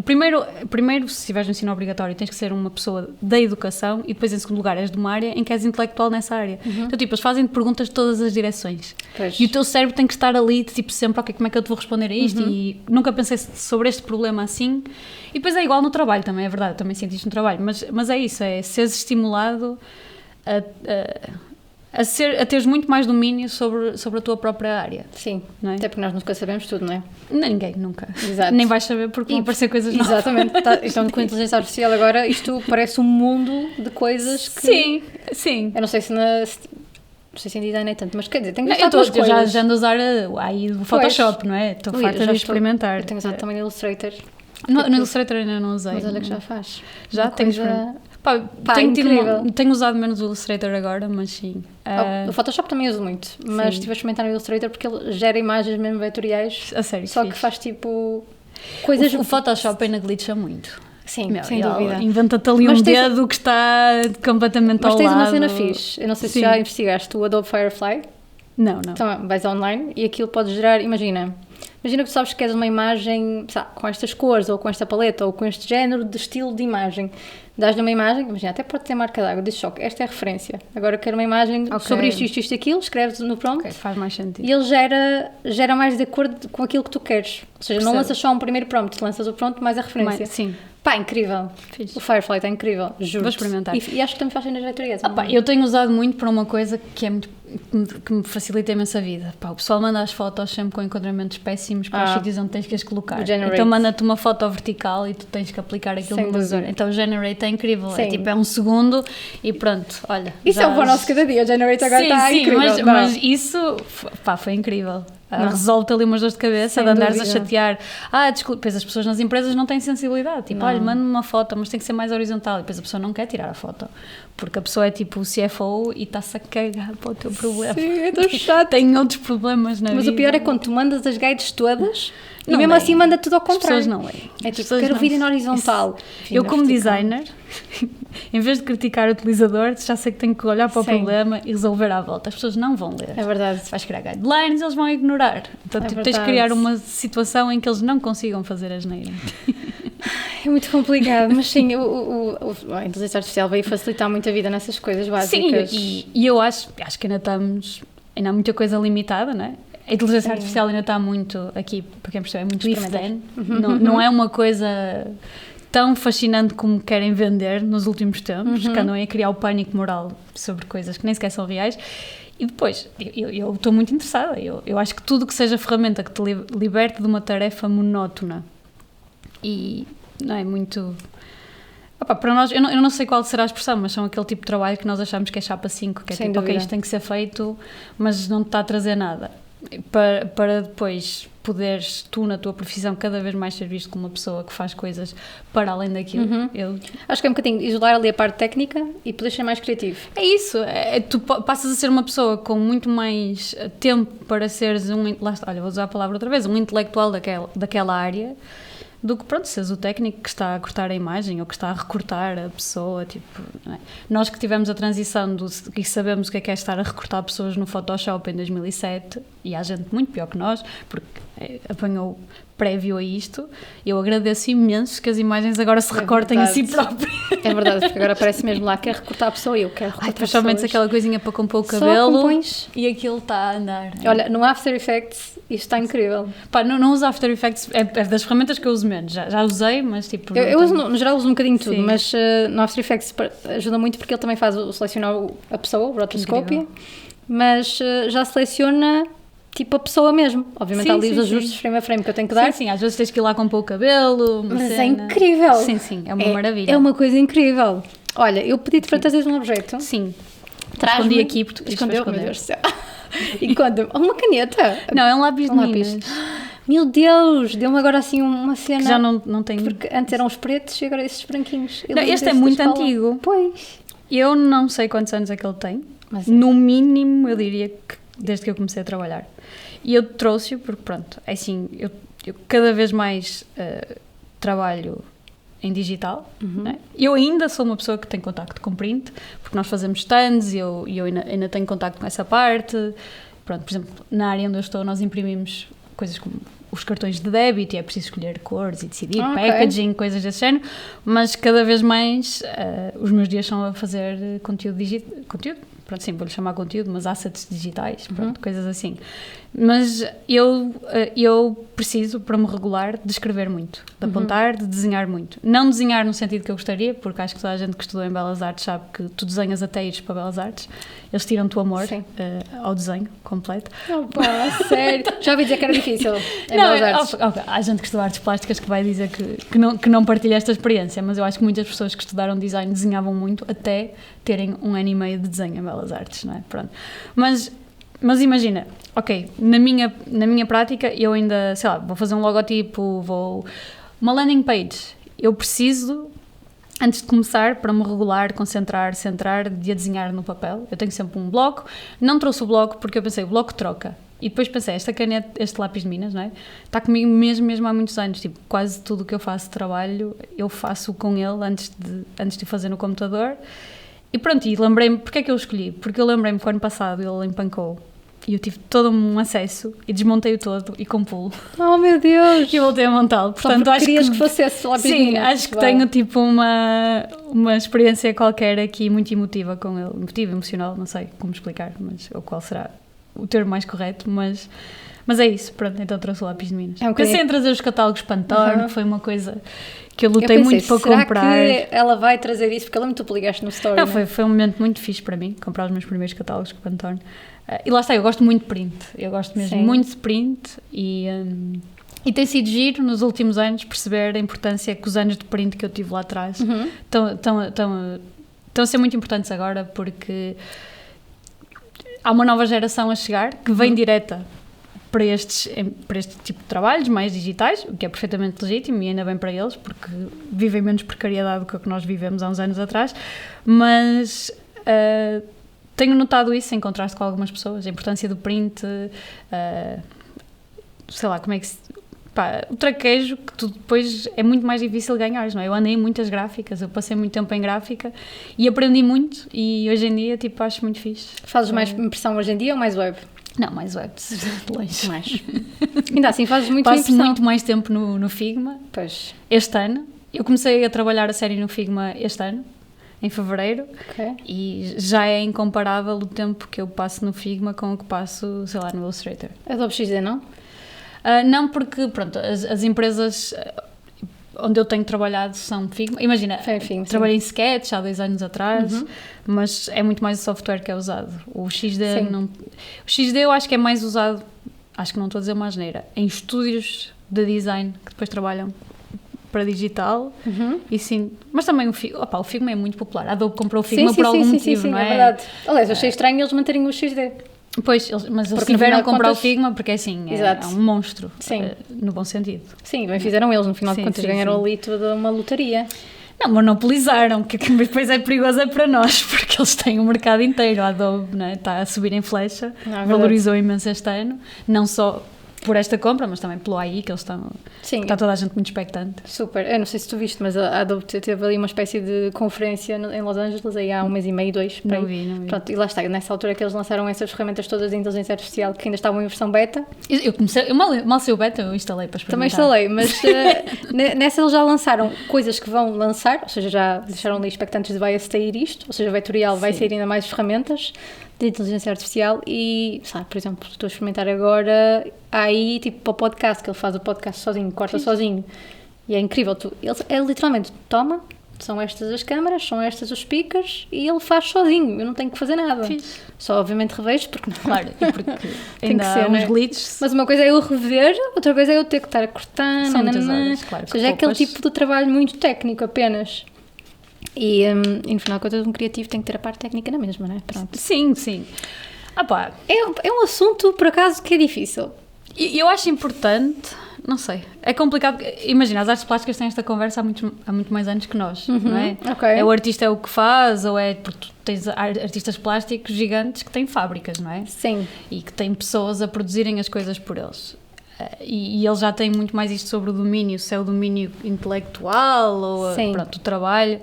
Primeiro, se estiveres no ensino obrigatório, tens que ser uma pessoa da educação, e depois, em segundo lugar, és de uma área em que és intelectual nessa área. Então, tipo, eles fazem perguntas de todas as direções. Pois. E o teu cérebro tem que estar ali, tipo, sempre, ok, como é que eu te vou responder a isto? E nunca pensei sobre este problema assim. E depois é igual no trabalho também, é verdade, eu também sinto isto no trabalho. Mas é isso, é seres estimulado a teres muito mais domínio sobre a tua própria área. Sim, Não é? até porque nós nunca sabemos tudo, não é? Ninguém, nunca. Exato. Nem vais saber porque vão aparecer coisas novas. Exatamente. Então, com a inteligência artificial agora, isto parece um mundo de coisas que... Sim, sim. Eu não sei se não sei se em design é tanto, mas quer dizer, tenho que Eu usar duas já coisas. ando a usar aí o Photoshop, não é? Estou Ui, farta eu já de experimentar. Eu tenho usado também no Illustrator. No Illustrator ainda não usei. Mas olha que já faz. Já Uma tenho coisa Tenho usado menos o Illustrator agora, mas sim. O Photoshop também uso muito, mas estive a experimentar no Illustrator porque ele gera imagens mesmo vetoriais. A sério, só que faz tipo coisas... O Photoshop ainda glitcha muito. Sim, sem dúvida. Inventa-te ali um dedo que está completamente ao lado. Mas tens uma cena fixe. Eu não sei se já investigaste o Adobe Firefly. Não. Então vais online e aquilo pode gerar, imagina que tu sabes que queres uma imagem, sabe, com estas cores, ou com esta paleta, ou com este género de estilo de imagem. Dás-lhe uma imagem, imagina, até pode ter marca d'água, diz só, esta é a referência. Agora quero uma imagem sobre isto, aquilo, escreves no prompt. Faz mais sentido. E ele gera mais de acordo com aquilo que tu queres. Ou seja, não lanças só um primeiro prompt, lanças o prompt mais a referência. Sim. Pá, incrível. Fixe. O Firefly está incrível, juro. Vou experimentar. E acho que também faz cenas vetoriais. Eu tenho usado muito para uma coisa que é muito, que me facilita imensa vida. O pessoal manda as fotos sempre com enquadramentos péssimos para os sítios onde tens que as colocar. Então manda-te uma foto vertical e tu tens que aplicar aquilo no laser. Então o Generate é incrível. Sim. É um segundo e pronto, olha. Isso é o bom nosso cada dia. O Generate agora está incrível. Mas isso foi incrível. Resolve-te ali umas dores de cabeça, de andares a chatear. Desculpa, depois as pessoas nas empresas não têm sensibilidade. Tipo, olha, manda-me uma foto, mas tem que ser mais horizontal. E depois a pessoa não quer tirar a foto. Porque a pessoa é tipo o CFO e está-se a cagar para o teu problema. Sim, é tão chato. Tem outros problemas na vida. Mas o pior é quando tu mandas as guides todas e mesmo assim manda tudo ao contrário. As pessoas não leem. É tipo, quero vir em horizontal. Eu como designer, em vez de criticar o utilizador, já sei que tenho que olhar para o problema e resolver à volta. As pessoas não vão ler. É verdade. Vais criar guidelines, eles vão ignorar. Então tens de criar uma situação em que eles não consigam fazer asneira. É muito complicado, mas sim, a inteligência artificial veio facilitar muito a vida nessas coisas básicas. Sim, e eu acho que ainda há muita coisa limitada, não é? A inteligência artificial ainda está muito aqui, para quem percebe, é muito if then. Não é uma coisa tão fascinante como querem vender nos últimos tempos, que andam a criar o pânico moral sobre coisas que nem sequer são reais. E depois, eu estou muito interessada. Eu acho que tudo que seja ferramenta que te liberte de uma tarefa monótona e não é muito... para nós, eu não sei qual será a expressão, mas são aquele tipo de trabalho que nós achamos que é chapa 5, que é tipo, ok, isto tem que ser feito, mas não te está a trazer nada. Para depois poderes tu, na tua profissão, cada vez mais ser visto como uma pessoa que faz coisas para além daquilo. Acho que é um bocadinho isolar ali a parte técnica e poder ser mais criativo. É isso, tu passas a ser uma pessoa com muito mais tempo para seres vou usar a palavra outra vez, um intelectual daquela área, do que, seres o técnico que está a cortar a imagem ou que está a recortar a pessoa, tipo, não é? Nós que tivemos a transição e sabemos o que é estar a recortar pessoas no Photoshop em 2007, e há gente muito pior que nós, porque apanhou prévio a isto, eu agradeço imenso que as imagens agora se recortem a si próprias. É verdade, porque agora parece mesmo lá, quer recortar a pessoa e eu quero recortar pessoas. Principalmente aquela coisinha para compor o cabelo e aquilo está a andar. Olha, no After Effects isto está incrível. Não uso After Effects, é das ferramentas que eu uso menos, já usei, mas tipo... Eu uso, no geral uso um bocadinho tudo, mas no After Effects ajuda muito porque ele também faz selecionar a pessoa, o rotoscopia, mas já seleciona... tipo a pessoa mesmo, obviamente há ali os ajustes frame a frame que eu tenho que dar. Sim, às vezes tens que ir lá compor o cabelo, mas cena. É incrível. Sim, é uma maravilha. É uma coisa incrível. Olha, eu pedi-te para trazeres um objeto. Sim. Escondi aqui porque tu escondeu, meu Deus do céu. E conta-me, uma caneta. Não, é um lápis de meninas. Meu Deus, deu-me agora assim uma cena. Que já não tem. Porque antes eram os pretos e agora esses branquinhos. Não, este é muito antigo. Pois. Eu não sei quantos anos é que ele tem. Mas no mínimo, eu diria que desde que eu comecei a trabalhar. E eu trouxe-o porque, é assim, eu cada vez mais trabalho em digital. Né? Eu ainda sou uma pessoa que tem contacto com print, porque nós fazemos stands e eu ainda tenho contacto com essa parte. Por exemplo, na área onde eu estou, nós imprimimos coisas como os cartões de débito e é preciso escolher cores e decidir packaging, coisas desse género, mas cada vez mais os meus dias são a fazer conteúdo digital. Sim, vou-lhe chamar conteúdo, mas assets digitais, coisas assim. Mas eu preciso, para me regular, de escrever muito, de apontar, de desenhar muito. Não desenhar no sentido que eu gostaria, porque acho que toda a gente que estudou em Belas Artes sabe que tu desenhas até ires para Belas Artes, eles tiram-te o amor ao desenho completo. Sério? Já ouvi dizer que era difícil em Belas Artes. Há gente que estuda artes plásticas que vai dizer que não partilha esta experiência, mas eu acho que muitas pessoas que estudaram design desenhavam muito até terem um ano e meio de desenho em Belas Artes, não é? Pronto. Mas imagina, na minha prática eu ainda, sei lá, vou fazer um logotipo, uma landing page, eu preciso antes de começar, para me regular, concentrar, centrar, de a desenhar no papel, eu tenho sempre um bloco. Não trouxe o bloco porque eu pensei, o bloco troca. E depois pensei, esta caneta, este lápis de Minas, não é? Está comigo mesmo há muitos anos. Tipo, quase tudo o que eu faço de trabalho, eu faço com ele antes de fazer no computador. E pronto, e lembrei-me, porque é que eu escolhi? Porque eu lembrei-me que o ano passado ele empancou e eu tive todo um acesso e desmontei-o todo e com pulo. Oh meu Deus! E voltei a montá-lo. Portanto, acho querias que fosse esse lápis de Minas. Sim, acho que tenho tipo uma experiência qualquer aqui muito emotiva com ele. Emotiva, emocional, não sei como explicar, mas ou qual será o termo mais correto, mas é isso, pronto, então trouxe o lápis de Minas. Pensei em trazer os catálogos Pantone, que foi uma coisa que eu lutei muito para comprar. Será que ela vai trazer isso? Porque ela me tu ligaste no story. Não, foi um momento muito fixe para mim, comprar os meus primeiros catálogos Pantone. E lá está, eu gosto muito de print, eu gosto mesmo muito de print e tem sido giro nos últimos anos perceber a importância que os anos de print que eu tive lá atrás estão a ser muito importantes agora, porque há uma nova geração a chegar que vem direta para este tipo de trabalhos mais digitais, o que é perfeitamente legítimo e ainda bem para eles, porque vivem menos precariedade do que o que nós vivemos há uns anos atrás, mas tenho notado isso em contraste com algumas pessoas, a importância do print, sei lá, como é que o traquejo, que tu depois é muito mais difícil ganhar, não é? Eu andei em muitas gráficas, eu passei muito tempo em gráfica e aprendi muito e hoje em dia, tipo, acho muito fixe. Fazes mais impressão hoje em dia ou mais web? Não, mais web, de longe. Mais. Ainda assim, fazes muito Passo muito mais tempo no Figma. Pois. Este ano. Eu comecei a trabalhar a sério no Figma este ano, em fevereiro, e já é incomparável o tempo que eu passo no Figma com o que passo, sei lá, no Illustrator. Adobe XD, não? Não, porque, pronto, as empresas onde eu tenho trabalhado são Figma. Imagina, trabalhei em Sketch há 2 anos atrás, mas é muito mais o software que é usado. O XD não... O XD eu acho que é mais usado, acho que não estou a dizer uma asneira, em estúdios de design que depois trabalham para digital, e sim, mas também o Figma é muito popular. A Adobe comprou o Figma por algum motivo, não é? É verdade. Aliás, eu achei estranho eles manterem o XD. Pois, mas eles tiveram a comprar o Figma porque assim, é um monstro, no bom sentido. Sim, bem fizeram eles, no final de contas ganharam ali toda uma lotaria. Não, monopolizaram, que depois é perigoso para nós, porque eles têm o mercado inteiro. A Adobe, não é? Está a subir em flecha, valorizou imenso este ano, não só por esta compra, mas também pelo AI, que eles estão... Sim. Está toda a gente muito expectante. Super. Eu não sei se tu viste, mas a Adobe teve ali uma espécie de conferência em Los Angeles, aí há 1 mês e meio, 2. Não vi. Pronto, e lá está, nessa altura que eles lançaram essas ferramentas todas de inteligência artificial que ainda estavam em versão beta. Eu mal sei o beta, eu instalei para experimentar. Também instalei, mas nessa eles já lançaram coisas que vão lançar, ou seja, já deixaram ali expectantes de vai sair isto, ou seja, o Vetorial vai sair ainda mais ferramentas de inteligência artificial e, sabe, por exemplo, estou a experimentar agora aí, tipo, para o podcast, que ele faz o podcast sozinho, corta sozinho, e é incrível, ele literalmente toma, são estas as câmaras, são estas os speakers, e ele faz sozinho, eu não tenho que fazer nada. Fiz. Só obviamente revejo, porque não. Claro, e porque ainda há uns glitches. Mas uma coisa é eu rever, outra coisa é eu ter que estar a cortar, são muitas horas, claro. Ou seja, é aquele tipo de trabalho muito técnico apenas. E no final de contas um criativo tem que ter a parte técnica na mesma, não é? Pronto. Sim. É um assunto, por acaso, que é difícil. Eu acho importante, não sei, é complicado, imagina, as artes plásticas têm esta conversa há muito mais anos que nós, não é? É o artista é o que faz, ou é porque tu tens artistas plásticos gigantes que têm fábricas, não é? Sim. E que têm pessoas a produzirem as coisas por eles. E eles já têm muito mais isto sobre o domínio, se é o domínio intelectual ou pronto, o trabalho.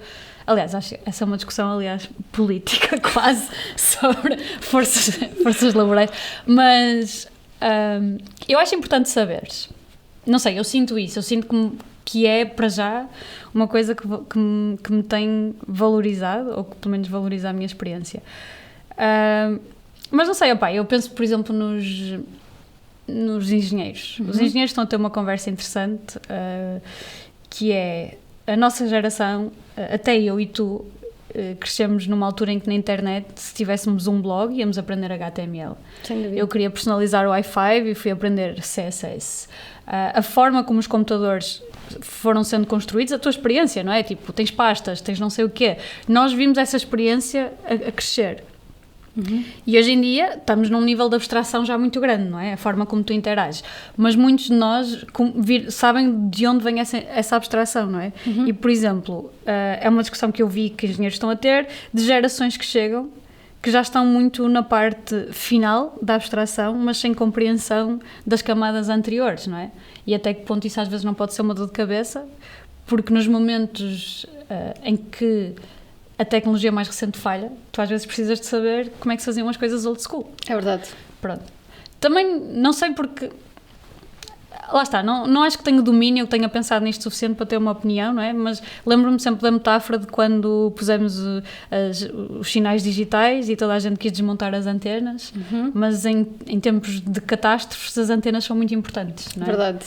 Aliás, acho que essa é uma discussão, aliás, política quase, sobre forças laborais. Mas eu acho importante saberes. Não sei, eu sinto isso. Eu sinto que é, para já, uma coisa que me tem valorizado, ou que pelo menos valoriza a minha experiência. Mas não sei, eu penso, por exemplo, nos engenheiros. Os engenheiros estão a ter uma conversa interessante, que é a nossa geração, até eu e tu, crescemos numa altura em que na internet, se tivéssemos um blog, íamos aprender HTML. Eu queria personalizar o i5 e fui aprender CSS. A forma como os computadores foram sendo construídos, a tua experiência, não é? Tipo, tens pastas, tens não sei o quê. Nós vimos essa experiência a crescer. E hoje em dia estamos num nível de abstração já muito grande, não é? A forma como tu interages. Mas muitos de nós sabem de onde vem essa abstração, não é? E, por exemplo, é uma discussão que eu vi que engenheiros estão a ter de gerações que chegam, que já estão muito na parte final da abstração, mas sem compreensão das camadas anteriores, não é? E até que ponto isso às vezes não pode ser uma dor de cabeça, porque nos momentos em que a tecnologia mais recente falha, tu às vezes precisas de saber como é que se faziam as coisas old school. É verdade. Pronto. Também não sei porque... Lá está, não acho que tenho domínio, que tenha pensado nisto suficiente para ter uma opinião, não é? Mas lembro-me sempre da metáfora de quando pusemos os sinais digitais e toda a gente quis desmontar as antenas, mas em tempos de catástrofes as antenas são muito importantes, não é? Verdade.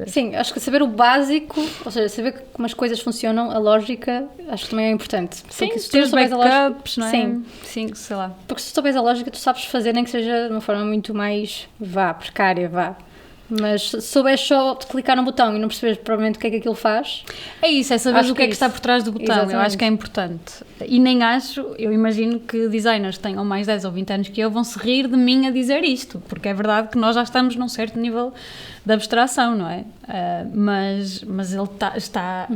Sim, acho que saber o básico, ou seja, saber como as coisas funcionam, a lógica, acho que também é importante. Sim, se tu souberes backups, não é? Sim, sei lá. Porque se tu souberes a lógica, tu sabes fazer, nem que seja de uma forma muito mais, precária, Mas se souberes só de clicar no botão e não perceberes provavelmente o que é que aquilo faz... É isso, é saber o que é que está por trás do botão. Exatamente. Eu acho que é importante. E eu imagino que designers que tenham mais 10 ou 20 anos que eu vão se rir de mim a dizer isto, porque é verdade que nós já estamos num certo nível de abstração, não é? Mas ele está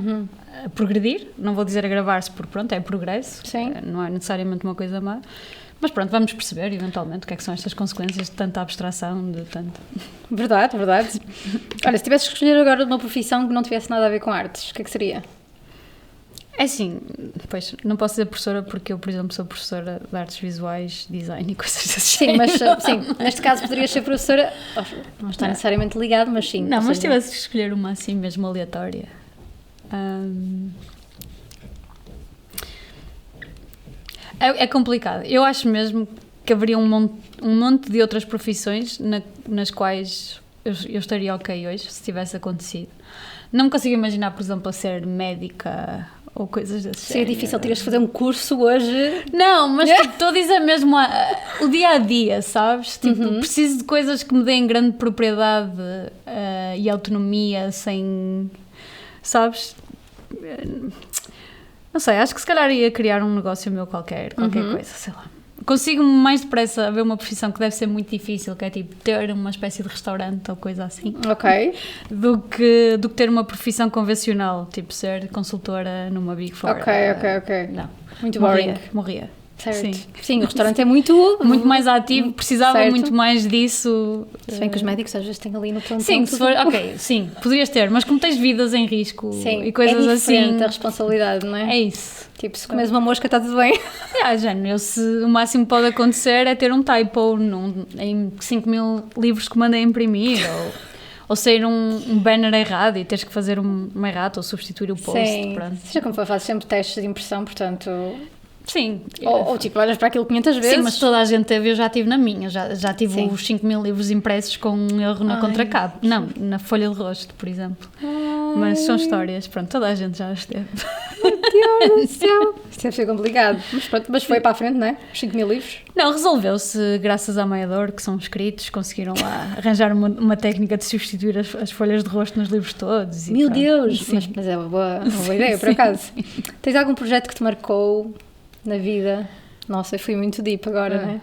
a progredir, não vou dizer a gravar-se porque pronto, é progresso, não é necessariamente uma coisa má. Mas pronto, vamos perceber eventualmente o que é que são estas consequências de tanta abstração, de tanto... Verdade. Olha, se tivesse que escolher agora uma profissão que não tivesse nada a ver com artes, o que é que seria? É assim, pois, não posso dizer professora porque eu, por exemplo, sou professora de artes visuais, design e coisas assim. Sim, mas neste caso poderias ser professora, não está necessariamente ligado, mas sim. Não, mas se tivesse que escolher uma assim mesmo aleatória... É complicado. Eu acho mesmo que haveria um monte de outras profissões nas quais eu estaria ok hoje, se tivesse acontecido. Não me consigo imaginar, por exemplo, a ser médica ou coisas desse Seria difícil, terias de fazer um curso hoje. Não, mas estou a dizer mesmo o dia-a-dia, sabes? Tipo, preciso de coisas que me deem grande propriedade e autonomia sem... Sabes? Não sei, acho que se calhar ia criar um negócio meu qualquer coisa, sei lá. Consigo mais depressa ver uma profissão que deve ser muito difícil, que é tipo ter uma espécie de restaurante ou coisa assim. Ok. Do que ter uma profissão convencional, tipo ser consultora numa Big Four. Ok. Não. Muito boring. Morria. Certo. Sim, o restaurante é muito mais ativo, precisava muito mais disso. Se bem que os médicos às vezes têm ali no plantão. Sim, se for, sim, poderias ter, mas como tens vidas em risco e coisas assim... a responsabilidade, não é? É isso. Tipo, se comes uma mosca está tudo bem. O máximo que pode acontecer é ter um typo em 5.000 livros que mandei imprimir, ou sair um banner errado e teres que fazer uma errata ou substituir o post. Sim, pronto. seja como for, fazes sempre testes de impressão, portanto... Sim. Ou tipo, olhas para aquilo 500 vezes. Sim, mas toda a gente teve, eu já tive na minha, já tive os 5.000 livros impressos com um erro na contracapa. Não, na folha de rosto, por exemplo. Mas são histórias, pronto, toda a gente já as teve. Meu Deus do céu! Isto deve ser complicado. Mas pronto, mas foi para a frente, não é? Os 5.000 livros. Não, resolveu-se graças à Maiador, que são escritos, conseguiram lá arranjar uma técnica de substituir as folhas de rosto nos livros todos. Meu Deus! Mas é uma boa ideia, por acaso. Tens algum projeto que te marcou na vida? Nossa, eu fui muito deep agora, não é?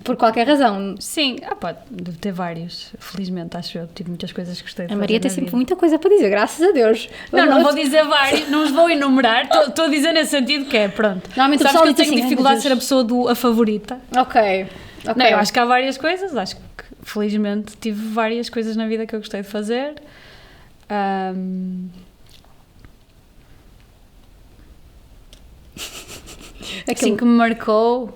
Por qualquer razão. Sim, pode ter vários, felizmente, acho eu. Tive muitas coisas que gostei de fazer. A Maria tem sempre muita coisa para dizer, graças a Deus. Não vou dizer vários, não os vou enumerar, estou a dizer nesse sentido que é, pronto. Normalmente sabes o que eu tenho assim, dificuldade de ser a pessoa a favorita. Ok. Não, eu acho que há várias coisas, acho que felizmente tive várias coisas na vida que eu gostei de fazer. Assim que me marcou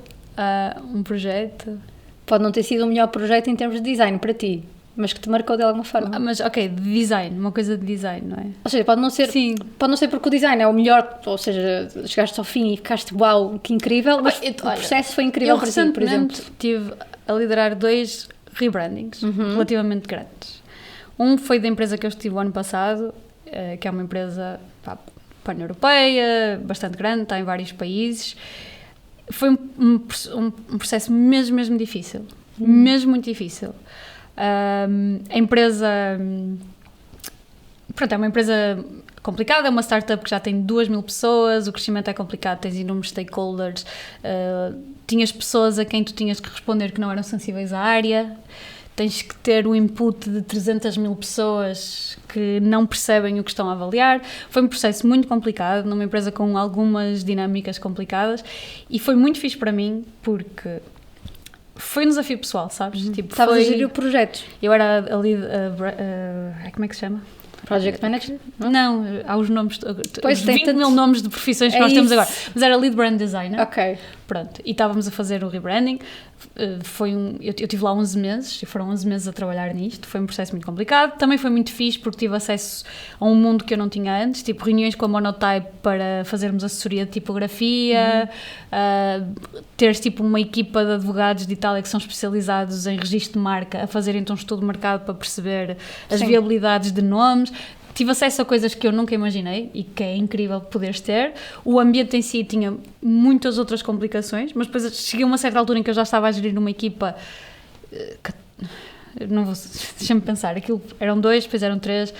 um projeto. Pode não ter sido o melhor projeto em termos de design para ti, mas que te marcou de alguma forma. Mas ok, de design, uma coisa de design, não é? Ou seja, pode não ser porque o design é o melhor, ou seja, chegaste ao fim e ficaste uau, que incrível, mas o processo foi incrível para ti, por exemplo. Eu estive a liderar 2 rebrandings relativamente grandes. Um foi da empresa que eu estive o ano passado, que é uma empresa pan-europeia, bastante grande, está em vários países. Foi um processo mesmo difícil, mesmo muito difícil. A empresa, pronto, é uma empresa complicado, é uma startup que já tem 2.000 pessoas, o crescimento é complicado, tens inúmeros stakeholders, tinhas pessoas a quem tu tinhas que responder que não eram sensíveis à área, tens que ter o input de 300.000 pessoas que não percebem o que estão a avaliar. Foi um processo muito complicado, numa empresa com algumas dinâmicas complicadas, e foi muito fixe para mim, porque foi um desafio pessoal, sabes? Tipo, Estavas a gerir o projeto. Eu era a lead, como é que se chama? Project Manager? Não, há os nomes, Pois, os tem 20.000 nomes de profissões que nós temos agora, mas era lead brand designer. Ok. Pronto, e estávamos a fazer o rebranding, eu tive lá 11 meses, e foram 11 meses a trabalhar nisto, foi um processo muito complicado, também foi muito fixe porque tive acesso a um mundo que eu não tinha antes, tipo reuniões com a Monotype para fazermos assessoria de tipografia, teres tipo uma equipa de advogados de Itália que são especializados em registro de marca, a fazer então um estudo de mercado para perceber as viabilidades de nomes. Tive acesso a coisas que eu nunca imaginei e que é incrível poderes ter. O ambiente em si tinha muitas outras complicações, mas depois cheguei a uma certa altura em que eu já estava a gerir uma equipa não vou, deixa-me pensar, aquilo eram 2, depois eram 3.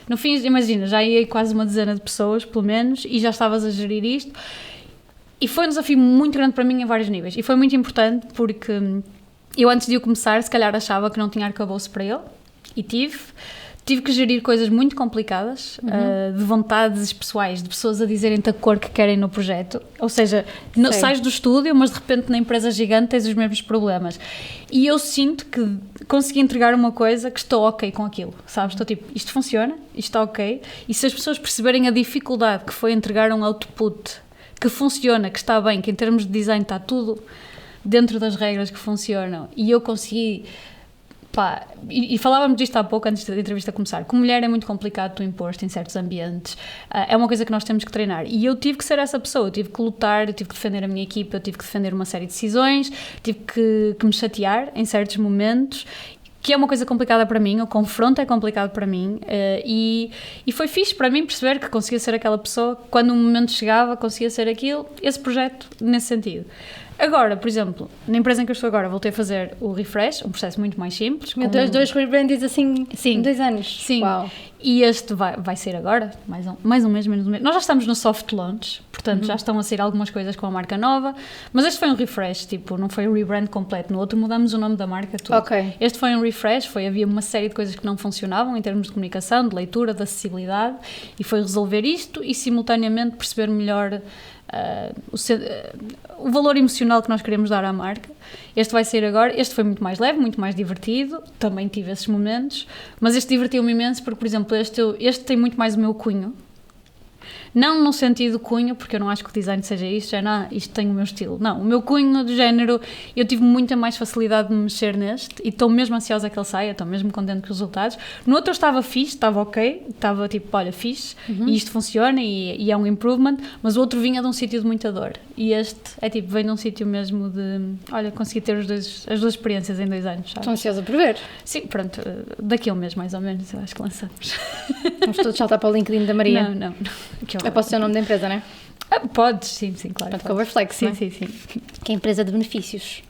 No fim, imagina, já ia quase uma dezena de pessoas, pelo menos, e já estavas a gerir isto. E foi um desafio muito grande para mim em vários níveis. E foi muito importante porque eu, antes de o começar, se calhar achava que não tinha arcabouço para ele, e tive que gerir coisas muito complicadas, de vontades pessoais, de pessoas a dizerem-te a cor que querem no projeto. Ou seja, sais do estúdio, mas de repente na empresa gigante tens os mesmos problemas. E eu sinto que consegui entregar uma coisa que estou ok com aquilo, sabes? Estou tipo, isto funciona, isto está ok. E se as pessoas perceberem a dificuldade que foi entregar um output que funciona, que está bem, que em termos de design está tudo dentro das regras que funcionam, e eu consegui... Pá, e falávamos disto há pouco, antes da entrevista começar. Como mulher é muito complicado tu impor-te em certos ambientes, é uma coisa que nós temos que treinar, e eu tive que ser essa pessoa, eu tive que lutar, eu tive que defender a minha equipa, eu tive que defender uma série de decisões, tive que me chatear em certos momentos, que é uma coisa complicada para mim, o confronto é complicado para mim, e foi fixe para mim perceber que conseguia ser aquela pessoa, quando um momento chegava, conseguia ser aquilo, esse projeto, nesse sentido. Agora, por exemplo, na empresa em que eu estou agora, voltei a fazer o refresh, um processo muito mais simples. Meu Deus, 2 rebrandings assim em 2 anos. Sim. Uau. E este vai ser agora, mais um mês, menos um mês. Nós já estamos no soft launch, portanto já estão a sair algumas coisas com a marca nova, mas este foi um refresh, tipo, não foi um rebrand completo. No outro mudamos o nome da marca, tudo. Ok. Este foi um refresh, havia uma série de coisas que não funcionavam em termos de comunicação, de leitura, de acessibilidade, e foi resolver isto e simultaneamente perceber melhor o valor emocional que nós queremos dar à marca. Este vai sair agora, este foi muito mais leve, muito mais divertido, também tive esses momentos, mas este divertiu-me imenso porque, por exemplo, este tem muito mais o meu cunho. Não no sentido cunho, porque eu não acho que o design seja isto, isto tem o meu estilo. Não, o meu cunho do género, eu tive muita mais facilidade de me mexer neste e estou mesmo ansiosa que ele saia, estou mesmo contente com os resultados. No outro eu estava fixe, estava ok, estava tipo, olha, fixe, e isto funciona e é um improvement, mas o outro vinha de um sítio de muita dor. E este é tipo, vem de um sítio mesmo de, olha, consegui ter as duas experiências em 2 anos, sabes? Estou ansiosa por ver. Sim, pronto, daqui a um mês mais ou menos, eu acho que lançamos. Vamos todos saltar para o LinkedIn da Maria. Não. Eu posso ter o nome da empresa, não é? Podes, sim, claro. Portanto, Coverflex, sim, não é? sim. Que é a empresa de benefícios.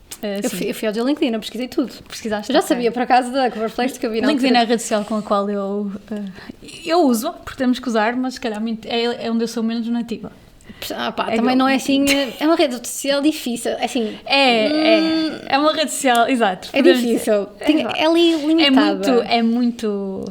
Eu fui ao teu LinkedIn, eu pesquisei tudo. Pesquisaste? Eu já sabia, por acaso, da Coverflex que eu vi na LinkedIn é a rede social com a qual eu uso, porque temos que usar, mas se calhar é onde eu sou menos nativa. Também não é assim, é uma rede social difícil, assim... É uma rede social, exato. É difícil, é ali limitada. É muito,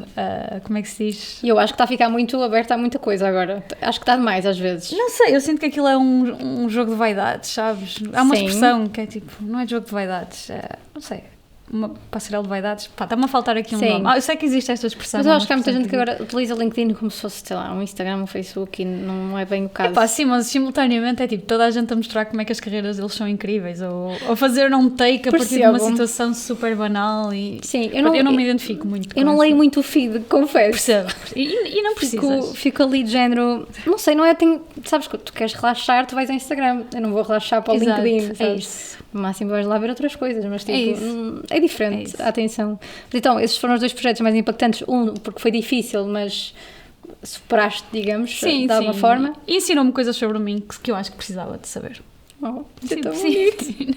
como é que se diz? E eu acho que está a ficar muito aberta a muita coisa agora, acho que está demais às vezes. Não sei, eu sinto que aquilo é um jogo de vaidades, sabes? Há uma expressão que é tipo, não é jogo de vaidades, não sei... uma passarela de vaidades, está-me a faltar aqui um nome. Eu sei que existe esta expressão. Mas eu acho que há muita gente que agora utiliza o LinkedIn como se fosse, sei lá, um Instagram, um Facebook, e não é bem o caso. Sim, mas simultaneamente é tipo toda a gente a mostrar como é que as carreiras deles são incríveis, ou fazer um take a partir de uma situação super banal e... Sim, eu não me identifico muito com eu não leio muito o feed, confesso. Percebo. E não precisas. Fico ali de género, não sei, não é, sabes que tu queres relaxar, tu vais ao Instagram, eu não vou relaxar para o LinkedIn, sabes? É isso. No máximo vais lá ver outras coisas, mas tipo, é diferente, a atenção. Então, esses foram os 2 projetos mais impactantes, um porque foi difícil, mas superaste, digamos, de alguma forma. E ensinou-me coisas sobre mim que eu acho que precisava de saber. Sim.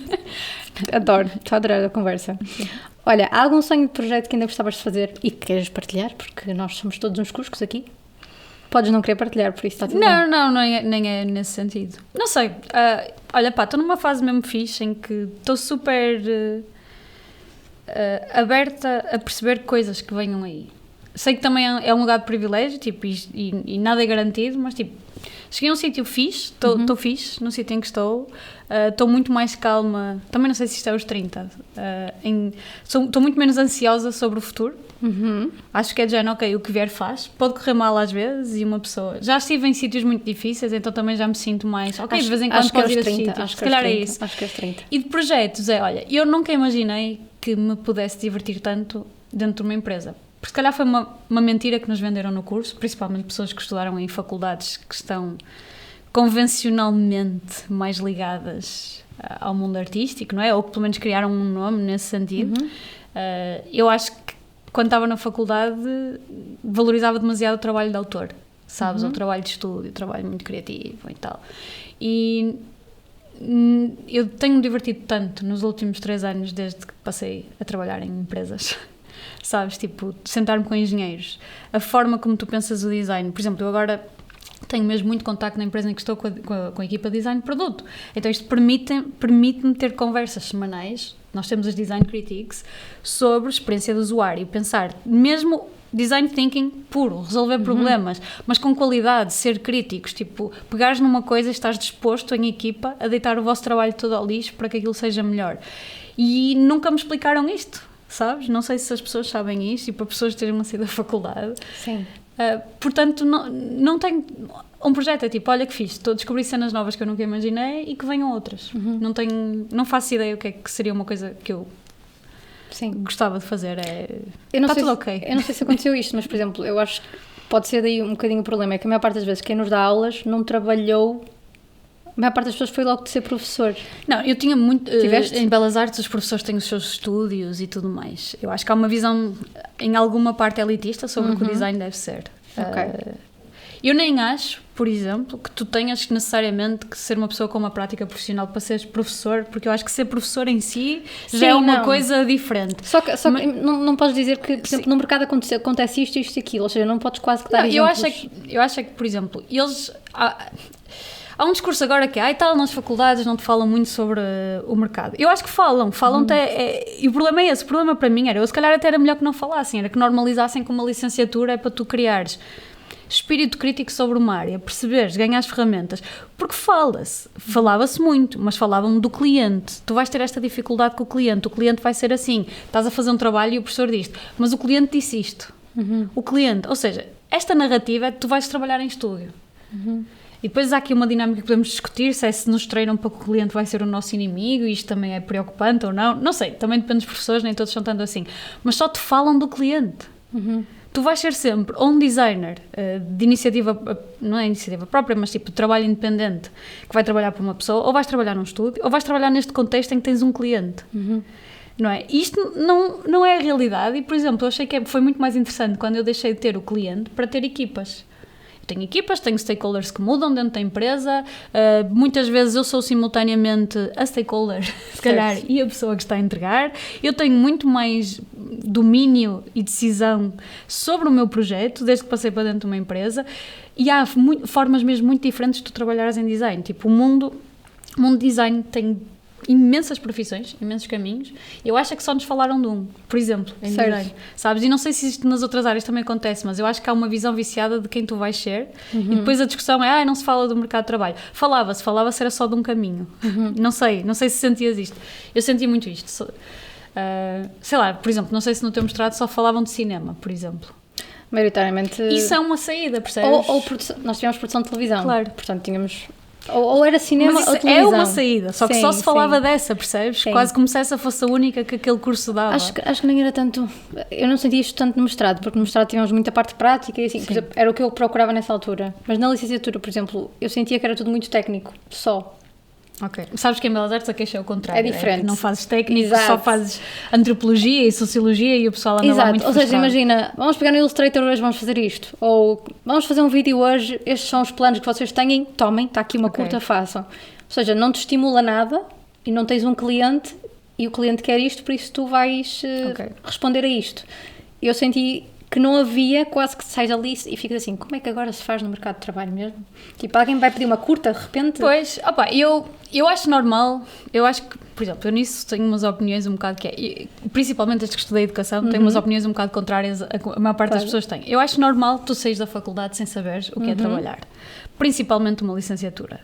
Adoro, estou a adorar a conversa. Olha, há algum sonho de projeto que ainda gostavas de fazer e que queres partilhar? Porque nós somos todos uns cuscos aqui. Podes não querer partilhar, por isso está tudo bem. Não, nem é nesse sentido. Não sei. Olha, pá, estou numa fase mesmo fixe em que estou super aberta a perceber coisas que venham aí. Sei que também é um lugar de privilégio, tipo, e nada é garantido, mas tipo, cheguei a um sítio fixe, estou fixe no sítio em que estou muito mais calma, também não sei se isto é os 30, estou muito menos ansiosa sobre o futuro. Acho que é de género, ok, o que vier faz, pode correr mal às vezes e uma pessoa, já estive em sítios muito difíceis, então também já me sinto mais, ok, de vez em quando pode ir a sítios, se calhar é isso. Acho que é os 30. E de projetos, olha, eu nunca imaginei que me pudesse divertir tanto dentro de uma empresa. Porque se calhar foi uma mentira que nos venderam no curso, principalmente pessoas que estudaram em faculdades que estão convencionalmente mais ligadas ao mundo artístico, não é? Ou que pelo menos criaram um nome nesse sentido. Eu acho que quando estava na faculdade valorizava demasiado o trabalho de autor, sabes? O trabalho de estúdio, o trabalho muito criativo e tal. E eu tenho-me divertido tanto nos últimos 3 anos desde que passei a trabalhar em empresas. Sabes, tipo, sentar-me com engenheiros, a forma como tu pensas o design. Por exemplo, eu agora tenho mesmo muito contacto na empresa em que estou com a equipa de design de produto. Então isto permite-me ter conversas semanais, nós temos as design critiques, sobre a experiência do usuário, pensar, mesmo design thinking puro, resolver problemas, mas com qualidade, ser críticos, tipo, pegares numa coisa e estás disposto em equipa a deitar o vosso trabalho todo ao lixo para que aquilo seja melhor. E nunca me explicaram isto. Sabes? Não sei se as pessoas sabem isto e para pessoas terem uma saída da faculdade. Sim. Portanto, não tenho... Um projeto é tipo, olha que fixe, estou a descobrir cenas novas que eu nunca imaginei e que venham outras. Não faço ideia o que é que seria uma coisa que eu gostava de fazer. Está tudo ok. Eu não sei se aconteceu isto, mas, por exemplo, eu acho que pode ser daí um bocadinho o problema. É que a maior parte das vezes quem nos dá aulas não trabalhou... A maior parte das pessoas foi logo de ser professor. Não, eu tinha muito... Tiveste? Em Belas Artes os professores têm os seus estúdios e tudo mais. Eu acho que há uma visão, em alguma parte elitista, sobre o que o design deve ser. Ok. Eu nem acho, por exemplo, que tu tenhas necessariamente que ser uma pessoa com uma prática profissional para seres professor, porque eu acho que ser professor em si já é uma coisa diferente. Só que não podes dizer que, por exemplo, no mercado acontece isto e aquilo, ou seja, não podes quase que dar exemplos. Eu acho que, por exemplo, eles... Há um discurso agora que tal, nas faculdades não te falam muito sobre o mercado. Eu acho que falam e o problema é esse. O problema para mim eu se calhar até era melhor que não falassem, era que normalizassem que uma licenciatura é para tu criares espírito crítico sobre uma área, perceberes, ganhares ferramentas, porque falava-se muito, mas falavam do cliente. Tu vais ter esta dificuldade com o cliente vai ser assim, estás a fazer um trabalho e o professor diz mas o cliente disse isto. O cliente, ou seja, esta narrativa é que tu vais trabalhar em estúdio. E depois há aqui uma dinâmica que podemos discutir, se nos treinam para que o cliente vai ser o nosso inimigo, e isto também é preocupante ou não. Não sei, também depende dos professores, nem todos são tanto assim. Mas só te falam do cliente. Tu vais ser sempre ou um designer de iniciativa, não é iniciativa própria, mas tipo de trabalho independente, que vai trabalhar para uma pessoa, ou vais trabalhar num estúdio, ou vais trabalhar neste contexto em que tens um cliente. Não é? Isto não é a realidade e, por exemplo, eu achei que foi muito mais interessante quando eu deixei de ter o cliente para ter equipas. Tenho equipas, tenho stakeholders que mudam dentro da empresa, muitas vezes eu sou simultaneamente a stakeholder, se calhar, e a pessoa que está a entregar. Eu tenho muito mais domínio e decisão sobre o meu projeto, desde que passei para dentro de uma empresa, e há formas mesmo muito diferentes de tu trabalhares em design. Tipo, o mundo design tem imensas profissões, imensos caminhos. Eu acho que só nos falaram de um, por exemplo, em design, sabes? E não sei se isto nas outras áreas também acontece, mas eu acho que há uma visão viciada de quem tu vais ser e depois a discussão é, não se fala do mercado de trabalho. Falava-se era só de um caminho. Não sei se sentias isto. Eu senti muito isto. Sei lá, por exemplo, não sei se no teu mestrado só falavam de cinema, por exemplo. Maioritariamente... Isso é uma saída, percebes? Ou nós tivemos produção de televisão. Claro. Portanto, tínhamos... Ou era cinema ou televisão. É uma saída, só que só se falava dessa, percebes? Sim. Quase como se essa fosse a única que aquele curso dava. Acho que nem era tanto... Eu não senti isto tanto no mestrado, porque no mestrado tivemos muita parte prática e assim, por exemplo, era o que eu procurava nessa altura. Mas na licenciatura, por exemplo, eu sentia que era tudo muito técnico, só. Ok. Sabes que em Belas Artes a queixa é o contrário. É diferente. Não fazes técnico, só fazes antropologia e sociologia e o pessoal anda lá muito frustrado. Ou seja, imagina, vamos pegar no Illustrator hoje, vamos fazer isto. Ou vamos fazer um vídeo hoje, estes são os planos que vocês têm, tomem, está aqui uma curta, façam. Ou seja, não te estimula nada e não tens um cliente e o cliente quer isto, por isso tu vais responder a isto. Eu senti que não havia, quase que sais ali e ficas assim, como é que agora se faz no mercado de trabalho mesmo? Tipo, alguém vai pedir uma curta de repente? Pois, eu acho normal, eu acho que, por exemplo, eu nisso tenho umas opiniões um bocado principalmente desde que estudei educação, tenho umas opiniões um bocado contrárias a maior parte das pessoas tem. Eu acho normal tu saís da faculdade sem saberes o que é trabalhar, principalmente uma licenciatura.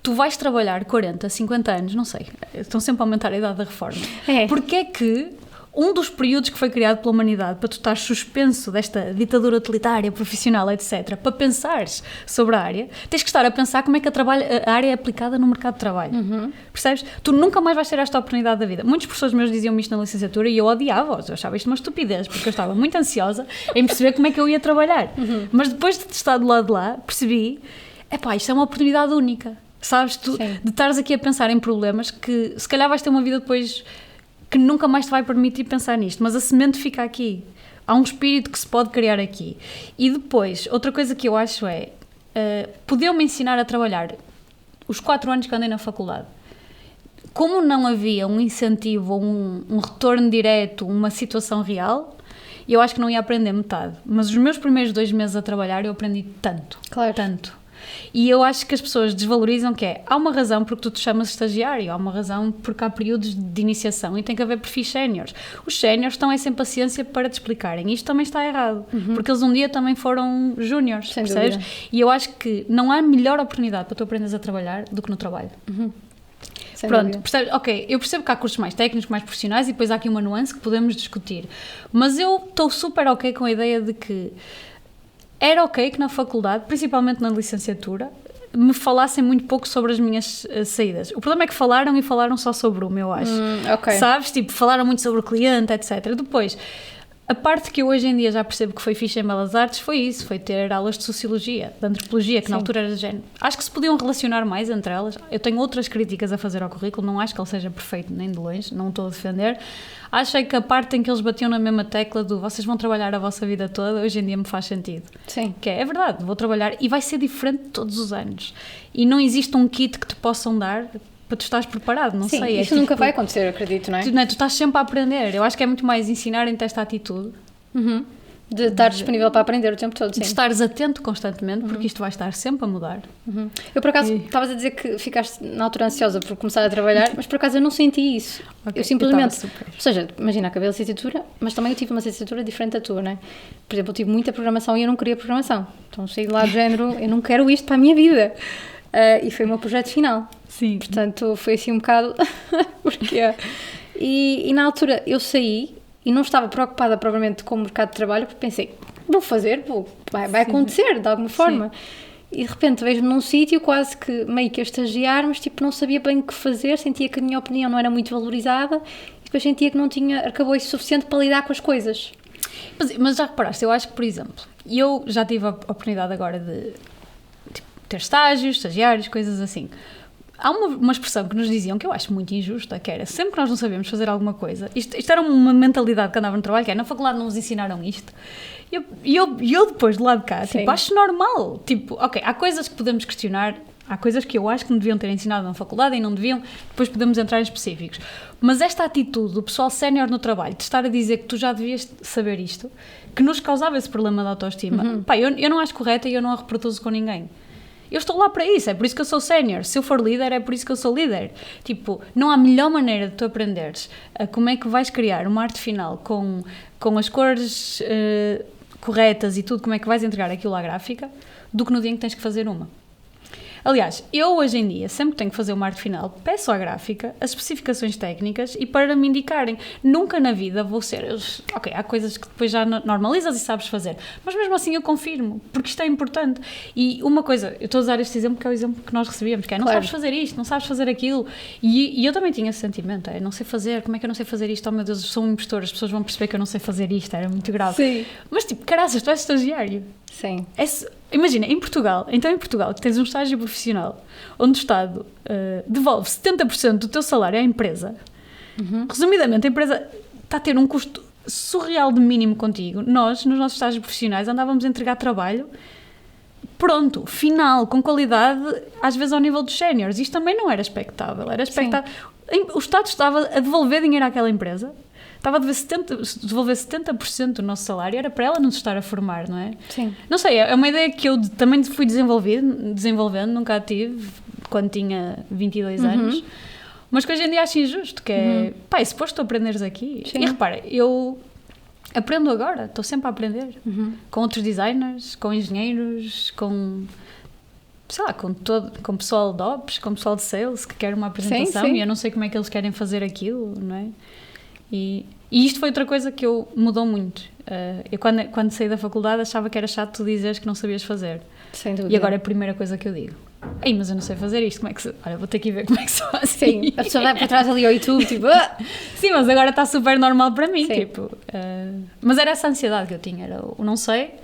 Tu vais trabalhar 40, 50 anos, não sei, estão sempre a aumentar a idade da reforma. Porque é que um dos períodos que foi criado pela humanidade para tu estares suspenso desta ditadura utilitária, profissional, etc., para pensares sobre a área, tens que estar a pensar como é que a área é aplicada no mercado de trabalho. Percebes? Tu nunca mais vais ter esta oportunidade da vida. Muitos professores meus diziam-me isto na licenciatura e eu odiava-os, eu achava isto uma estupidez, porque eu estava muito ansiosa em perceber como é que eu ia trabalhar. Mas depois de estar do lado de lá, percebi, isto é uma oportunidade única. Sabes? De estares aqui a pensar em problemas que se calhar vais ter uma vida depois que nunca mais te vai permitir pensar nisto, mas a semente fica aqui. Há um espírito que se pode criar aqui. E depois, outra coisa que eu acho é, poder-me ensinar a trabalhar os 4 anos que andei na faculdade. Como não havia um incentivo, um retorno direto, uma situação real, eu acho que não ia aprender metade. Mas os meus primeiros 2 meses a trabalhar eu aprendi tanto, tanto. E eu acho que as pessoas desvalorizam há uma razão porque tu te chamas estagiário, há uma razão porque há períodos de iniciação e tem que haver perfis séniores. Os séniores estão sem paciência para te explicarem. Isto também está errado, porque eles um dia também foram júniores, percebes? E eu acho que não há melhor oportunidade para tu aprenderes a trabalhar do que no trabalho. Pronto, percebes? Ok, eu percebo que há cursos mais técnicos, mais profissionais e depois há aqui uma nuance que podemos discutir. Mas eu estou super ok com a ideia de que era ok que na faculdade, principalmente na licenciatura, me falassem muito pouco sobre as minhas saídas. O problema é que falaram só sobre uma, eu acho. Sabes? Tipo, falaram muito sobre o cliente, etc. Depois, a parte que eu hoje em dia já percebo que foi fixe em Belas Artes foi isso, foi ter aulas de Sociologia, de Antropologia, que na altura era de género. Acho que se podiam relacionar mais entre elas. Eu tenho outras críticas a fazer ao currículo, não acho que ele seja perfeito nem de longe, não estou a defender. Acho que a parte em que eles batiam na mesma tecla do vocês vão trabalhar a vossa vida toda, hoje em dia me faz sentido. Sim. Que é verdade, vou trabalhar e vai ser diferente todos os anos. E não existe um kit que te possam dar para tu estares preparado, não sei. Isso nunca vai acontecer, acredito, não é? Tu estás sempre a aprender. Eu acho que é muito mais ensinarem-te esta atitude. De estar disponível para aprender o tempo todo, sim. De estares atento constantemente, porque isto vai estar sempre a mudar. Eu, por acaso, estavas a dizer que ficaste na altura ansiosa por começar a trabalhar, mas por acaso eu não senti isso. Eu simplesmente... Ou seja, imagina, acabei a licenciatura, mas também eu tive uma licenciatura diferente da tua, não é? Por exemplo, eu tive muita programação e eu não queria programação. Então saí de lá do género, eu não quero isto para a minha vida. E foi o meu projeto final. Sim. Portanto, foi assim um bocado... porque e na altura eu saí e não estava preocupada provavelmente com o mercado de trabalho, porque pensei, vou fazer, vai acontecer de alguma forma. Sim. E de repente vejo-me num sítio quase que meio que a estagiar, mas tipo não sabia bem o que fazer, sentia que a minha opinião não era muito valorizada e depois sentia que não tinha arcabouço suficiente para lidar com as coisas. Mas já reparaste, eu acho que, por exemplo, eu já tive a oportunidade agora de ter estágios, estagiários, coisas assim. Há uma expressão que nos diziam que eu acho muito injusta, que era, sempre que nós não sabemos fazer alguma coisa, isto era uma mentalidade que andava no trabalho, que é, na faculdade não nos ensinaram isto, e eu depois do lado de cá, tipo, acho normal, tipo, ok, há coisas que podemos questionar, há coisas que eu acho que me deviam ter ensinado na faculdade e não deviam, depois podemos entrar em específicos, mas esta atitude do pessoal sénior no trabalho, de estar a dizer que tu já devias saber isto, que nos causava esse problema de autoestima, eu não acho correta e eu não a reproduzo com ninguém. Eu estou lá para isso, é por isso que eu sou sénior. Se eu for líder, é por isso que eu sou líder. Tipo, não há melhor maneira de tu aprenderes como é que vais criar uma arte final com as cores corretas e tudo, como é que vais entregar aquilo à gráfica, do que no dia em que tens que fazer uma. Aliás, eu hoje em dia, sempre que tenho que fazer uma arte final, peço à gráfica as especificações técnicas e para me indicarem. Nunca na vida vou ser... Ok, há coisas que depois já normalizas e sabes fazer, mas mesmo assim eu confirmo, porque isto é importante. E uma coisa, eu estou a usar este exemplo que é o exemplo que nós recebíamos, que é não sabes fazer isto, não sabes fazer aquilo. E eu também tinha esse sentimento, não sei fazer, como é que eu não sei fazer isto? Oh meu Deus, eu sou um impostor, as pessoas vão perceber que eu não sei fazer isto, era muito grave. Sim. Mas tipo, caraças, tu és estagiário. Sim. Imagina, em Portugal, que tens um estágio profissional onde o Estado devolve 70% do teu salário à empresa, resumidamente, a empresa está a ter um custo surreal de mínimo contigo. Nós, nos nossos estágios profissionais, andávamos a entregar trabalho pronto, final, com qualidade, às vezes ao nível dos séniores. Isto também não era expectável. Era expectável. O Estado estava a devolver dinheiro àquela empresa estava a devolver 70% do nosso salário, era para ela nos estar a formar, não é? Sim. Não sei, é uma ideia que eu também fui desenvolvendo, nunca a tive, quando tinha 22 anos, mas que hoje em dia acho injusto, que é, pá, é suposto tu aprenderes aqui. Sim. E repara, eu aprendo agora, estou sempre a aprender, com outros designers, com engenheiros, com... sei lá, com pessoal de ops, com pessoal de sales que quer uma apresentação e eu não sei como é que eles querem fazer aquilo, não é? E isto foi outra coisa que mudou muito. Eu quando saí da faculdade achava que era chato tu dizeres que não sabias fazer. Sem dúvida. E agora é a primeira coisa que eu digo. Ei, mas eu não sei fazer isto, como é que se... Olha, vou ter que ir ver como é que se faz. Sim, a pessoa vai para trás ali ao YouTube, tipo... Sim, mas agora está super normal para mim, Sim. tipo... mas era essa ansiedade que eu tinha, era o não sei...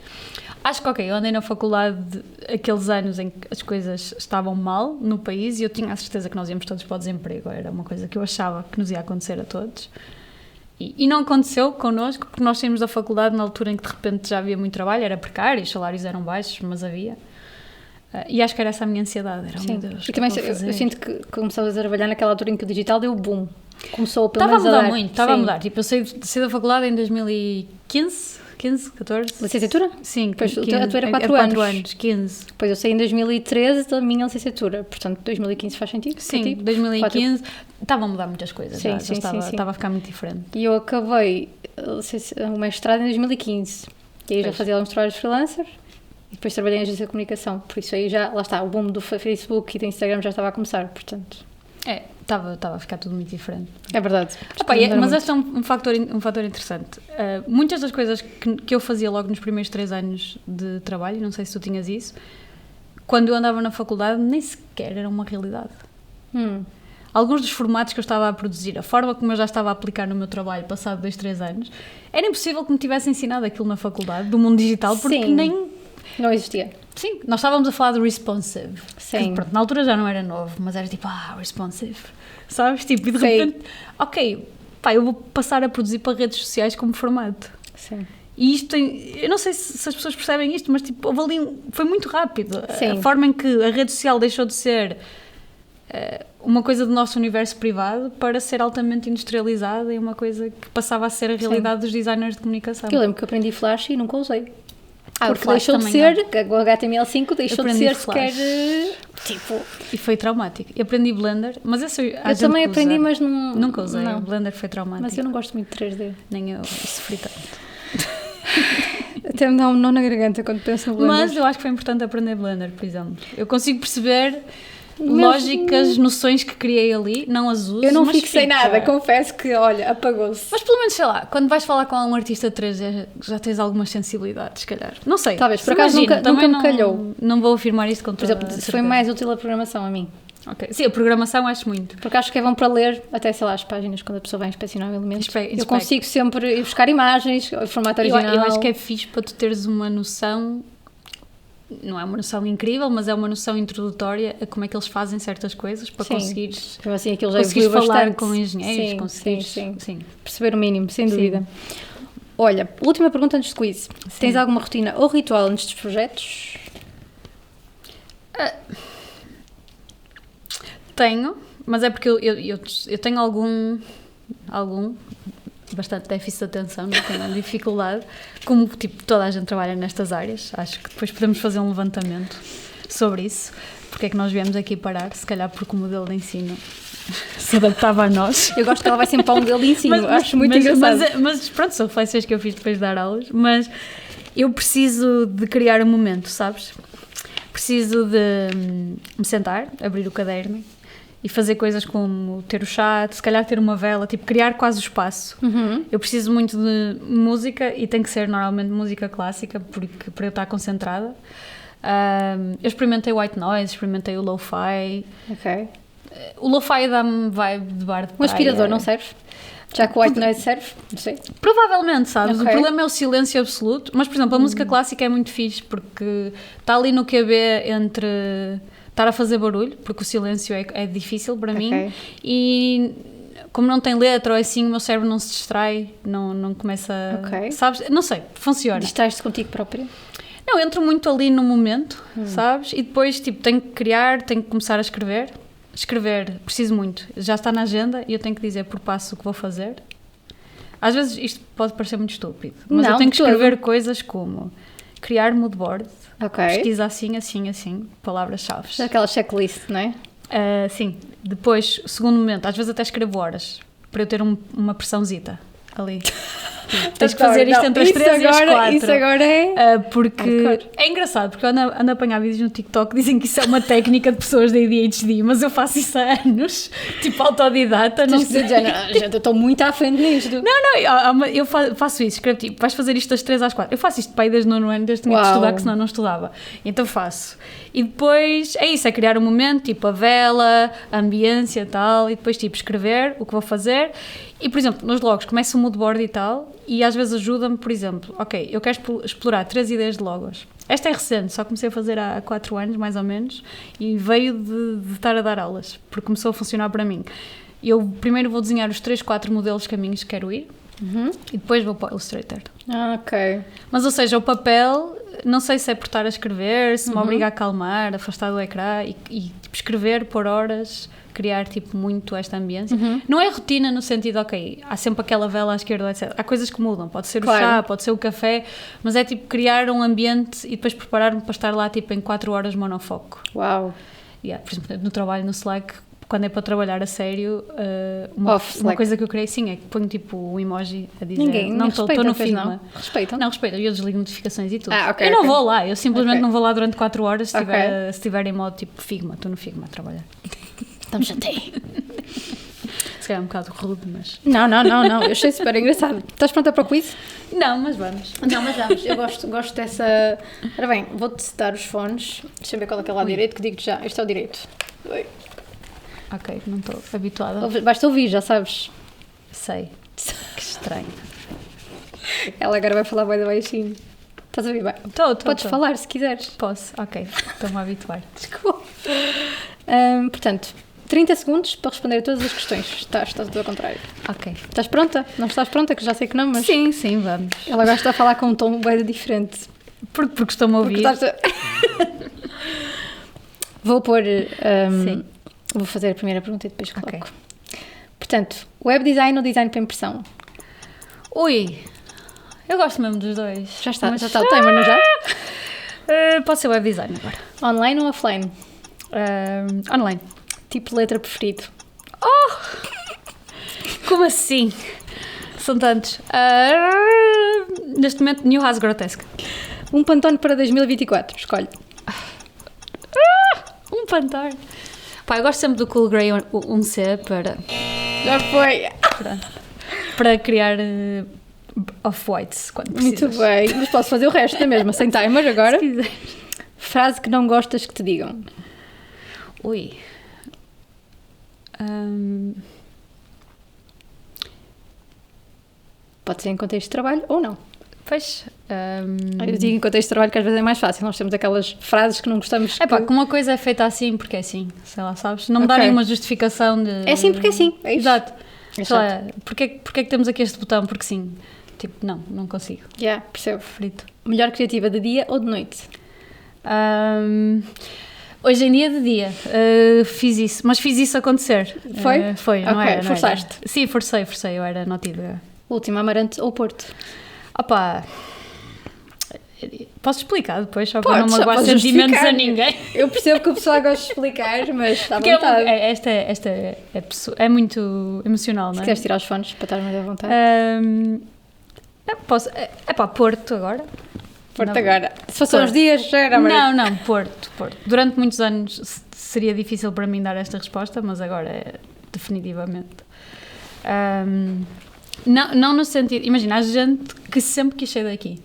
Acho que, eu andei na faculdade aqueles anos em que as coisas estavam mal no país e eu tinha a certeza que nós íamos todos para o desemprego. Era uma coisa que eu achava que nos ia acontecer a todos. E não aconteceu connosco, porque nós saímos da faculdade na altura em que de repente já havia muito trabalho, era precário, os salários eram baixos, mas havia. E acho que era essa a minha ansiedade. Era, meu Deus, e também eu sinto que começavas a trabalhar naquela altura em que o digital deu boom. Começou pelo menos a mudar muito, estava a mudar. Tipo, eu saí da faculdade em 2015... 15, 14? Licenciatura? Sim. Depois 15, a tua era 4 anos. 15. Depois eu saí em 2013 da minha licenciatura, portanto 2015 faz sentido? Sim, 2015 estava a mudar muitas coisas, sim, já estava a ficar muito diferente. E eu acabei o mestrado em 2015, e aí já fazia uns trabalhos freelancer, e depois trabalhei em agência de comunicação, por isso aí já, lá está, o boom do Facebook e do Instagram já estava a começar, portanto... Estava a ficar tudo muito diferente. É verdade. Mas este é um fator interessante. Muitas das coisas que eu fazia logo nos primeiros 3 anos de trabalho, não sei se tu tinhas isso, quando eu andava na faculdade nem sequer era uma realidade. Alguns dos formatos que eu estava a produzir, a forma como eu já estava a aplicar no meu trabalho passado 2, 3 anos, era impossível que me tivesse ensinado aquilo na faculdade, do mundo digital, porque não existia. Sim, nós estávamos a falar de responsive. Sim. Que, pronto, na altura já não era novo, mas era tipo, responsive. Sabes? Tipo, e de repente, eu vou passar a produzir para redes sociais como formato. Sim. E isto eu não sei se as pessoas percebem isto, mas tipo, foi muito rápido. Sim. A forma em que a rede social deixou de ser uma coisa do nosso universo privado para ser altamente industrializada e uma coisa que passava a ser a realidade dos designers de comunicação. Eu lembro que eu aprendi Flash e nunca usei. Porque Flash deixou de ser, o HTML5 deixou de ser Flash. sequer, tipo... E foi traumático. E aprendi Blender, mas eu também aprendi, mas não... Nunca usei, não. Blender foi traumático. Mas eu não gosto muito de 3D. Nem eu sofri tanto. Até me dá um nó na garganta quando penso no Blender. Mas eu acho que foi importante aprender Blender, por exemplo. Eu consigo perceber... lógicas, noções que criei ali, não as uso. Eu não fixei nada, confesso que, olha, apagou-se. Mas pelo menos, sei lá, quando vais falar com algum artista 3D, já tens algumas sensibilidades, se calhar. Não sei. Talvez, por acaso nunca me calhou. Não vou afirmar isto com toda a certeza. Foi mais útil a programação a mim. Ok. Sim, a programação acho muito. Porque acho que é bom para ler, até sei lá, as páginas, quando a pessoa vai inspecionar o elemento. Eu consigo sempre ir buscar imagens, o formato original. Eu acho que é fixe para tu teres uma noção... Não é uma noção incrível, mas é uma noção introdutória a como é que eles fazem certas coisas para conseguires, assim, conseguires falar bastante com engenheiros, conseguires sim. Perceber o mínimo, sem dúvida. Olha, última pergunta antes de quiz. Tens alguma rotina ou ritual antes dos projetos? Tenho, mas é porque eu tenho algum bastante déficit de atenção, não tenho dificuldade, como tipo toda a gente trabalha nestas áreas. Acho que depois podemos fazer um levantamento sobre isso, porque é que nós viemos aqui parar, se calhar porque o modelo de ensino se adaptava a nós. Eu gosto que ela vai sempre para o modelo de ensino, acho muito engraçado. Mas pronto, são reflexões que eu fiz depois de dar aulas, mas eu preciso de criar um momento, sabes? Preciso de me sentar, abrir o caderno e fazer coisas como ter o chá, se calhar ter uma vela, tipo criar quase o espaço. Eu preciso muito de música e tem que ser normalmente música clássica para eu estar concentrada. Eu experimentei o white noise, experimentei o lo-fi. Ok. O lo-fi dá-me vibe de bar de praia. Um aspirador não serve? Já que o white noise serve? Não sei. Provavelmente, sabes? Okay. O problema é o silêncio absoluto. Mas, por exemplo, a música clássica é muito fixe porque está ali no QB entre estar a fazer barulho, porque o silêncio é difícil para mim. E como não tem letra ou assim, o meu cérebro não se distrai, não começa... Sabes? Não sei, funciona. Distrais-te contigo própria? Não, entro muito ali no momento, sabes? E depois, tipo, tenho que criar, tenho que começar a escrever. Escrever, preciso muito. Já está na agenda e eu tenho que dizer por passo o que vou fazer. Às vezes isto pode parecer muito estúpido, mas Não, eu tenho que de todo. escrever coisas como criar mood board, Ok. pesquisa assim, assim, assim, palavras-chave. Aquela checklist, não é? Sim, depois, segundo momento, às vezes até escrevo horas, para eu ter uma pressãozita ali. Tens que fazer isto entre as 3 e as 4. Isso agora é... Porque Hardcore. é engraçado, porque eu ando a apanhar vídeos no TikTok que dizem que isso é uma técnica de pessoas de ADHD, mas eu faço isso há anos, tipo autodidata, não Tens que dizer, sei. gente, eu estou muito à frente nisto. Não, eu faço isso, escrevo tipo, vais fazer isto das 3 às 4. Eu faço isto para aí desde o 9º ano, desde que tinha de Uau. estudar, que senão não estudava. Então faço. E depois é isso, é criar um momento, tipo a vela, a ambiência e tal, e depois tipo escrever o que vou fazer. E por exemplo, nos logos começo o mood board e tal, e às vezes ajuda-me, por exemplo, ok, eu quero explorar 3 ideias de logos. Esta é recente, só comecei a fazer há 4 anos, mais ou menos, e veio de estar a dar aulas, porque começou a funcionar para mim. Eu primeiro vou desenhar os 3, 4 modelos caminhos que quero ir, e depois vou para o Illustrator. Ok. Mas, ou seja, o papel, não sei se é por estar a escrever, se me obriga a acalmar, afastar do ecrã e tipo, escrever por horas, criar tipo muito esta ambiência. Não é rotina no sentido, ok, há sempre aquela vela à esquerda, etc. Há coisas que mudam, pode ser Claro. o chá, pode ser o café, mas é tipo criar um ambiente e depois preparar-me para estar lá tipo em 4 horas monofoco. Uau. Yeah, por exemplo, no trabalho no Slack, quando é para trabalhar a sério, uma Slack. coisa que eu criei sim é que ponho tipo um emoji a dizer Ninguém não estou respeita, no pois Figma. não? Respeitam? Não, respeito, eu desligo notificações e tudo. Ok, eu não ok. vou lá, eu simplesmente Ok. não vou lá durante 4 horas se Ok. estiver em modo tipo Figma, estou no Figma a trabalhar. Estamos até. Se calhar é um bocado rude, mas... Não. Eu achei super engraçado. Estás pronta para o quiz? Não, mas vamos. Não, mas vamos. Eu gosto dessa... Ora bem, vou-te setar os fones. Deixa eu ver qual é que é o lado direito, que digo-te já. Este é o direito. Oi. Ok, não estou habituada. Basta ouvir, já sabes. Sei. Que estranho. Ela agora vai falar bem baixinho. Estás a ouvir bem? Estou. Podes falar se quiseres. Posso, ok. Estou-me a habituar. Desculpa. Portanto, 30 segundos para responder a todas as questões. Estás tudo ao contrário. Ok. Estás pronta? Não estás pronta? Que já sei que não, mas... Sim, vamos. Ela gosta de falar com um tom bem diferente. Porque estou-me a ouvir. Porque estás a... Vou pôr... Sim. Vou fazer a primeira pergunta e depois coloco. Ok. Portanto, web design ou design para impressão? Ui, eu gosto mesmo dos dois. Já está Mas- o timer, não já? Pode ser web design agora. Online ou offline? Online. Tipo de letra preferido? Como assim? São tantos. Neste momento, New Has Grotesque. Um Pantone para 2024, escolhe. Um Pantone. Pá, eu gosto sempre do Cool Grey 1C Já foi! para criar off-whites quando Muito precisas. bem. Mas posso fazer o resto da mesma, sem timer agora. Se quiser. Frase que não gostas que te digam. Ui. Pode ser em contexto de trabalho ou não. Pois. Eu digo em contexto de trabalho que às vezes é mais fácil. Nós temos aquelas frases que não gostamos. É pá, que... que uma coisa é feita assim porque é assim, sei lá, sabes? Não me Ok. darem uma justificação de... É assim porque é assim, é isso. Exato. É Sei lá, porque é que temos aqui este botão? Porque sim. Tipo, não consigo. Yeah, percebo. Frito. Melhor criativa de dia ou de noite? Hoje em dia de dia fiz isso, mas fiz isso acontecer. Foi? Foi, não Ok, era? Não forçaste. Era. Sim, forcei, eu era notívaga. Última, Amarante ou Porto? Opá, posso explicar depois, só Podes, para não só magoar podes sentimentos justificar. a ninguém. Eu percebo que o pessoal gosta de explicar, mas está à Porque vontade. esta é muito emocional, Se não é? queres tirar os fones para estar mais à vontade. Posso, pá, Porto agora. Porto não. agora. Se fossem Porto. uns dias, já era Amarante. Não, Porto. Durante muitos anos seria difícil para mim dar esta resposta, mas agora é definitivamente. Não no sentido... Imagina, há gente que sempre quis sair daqui.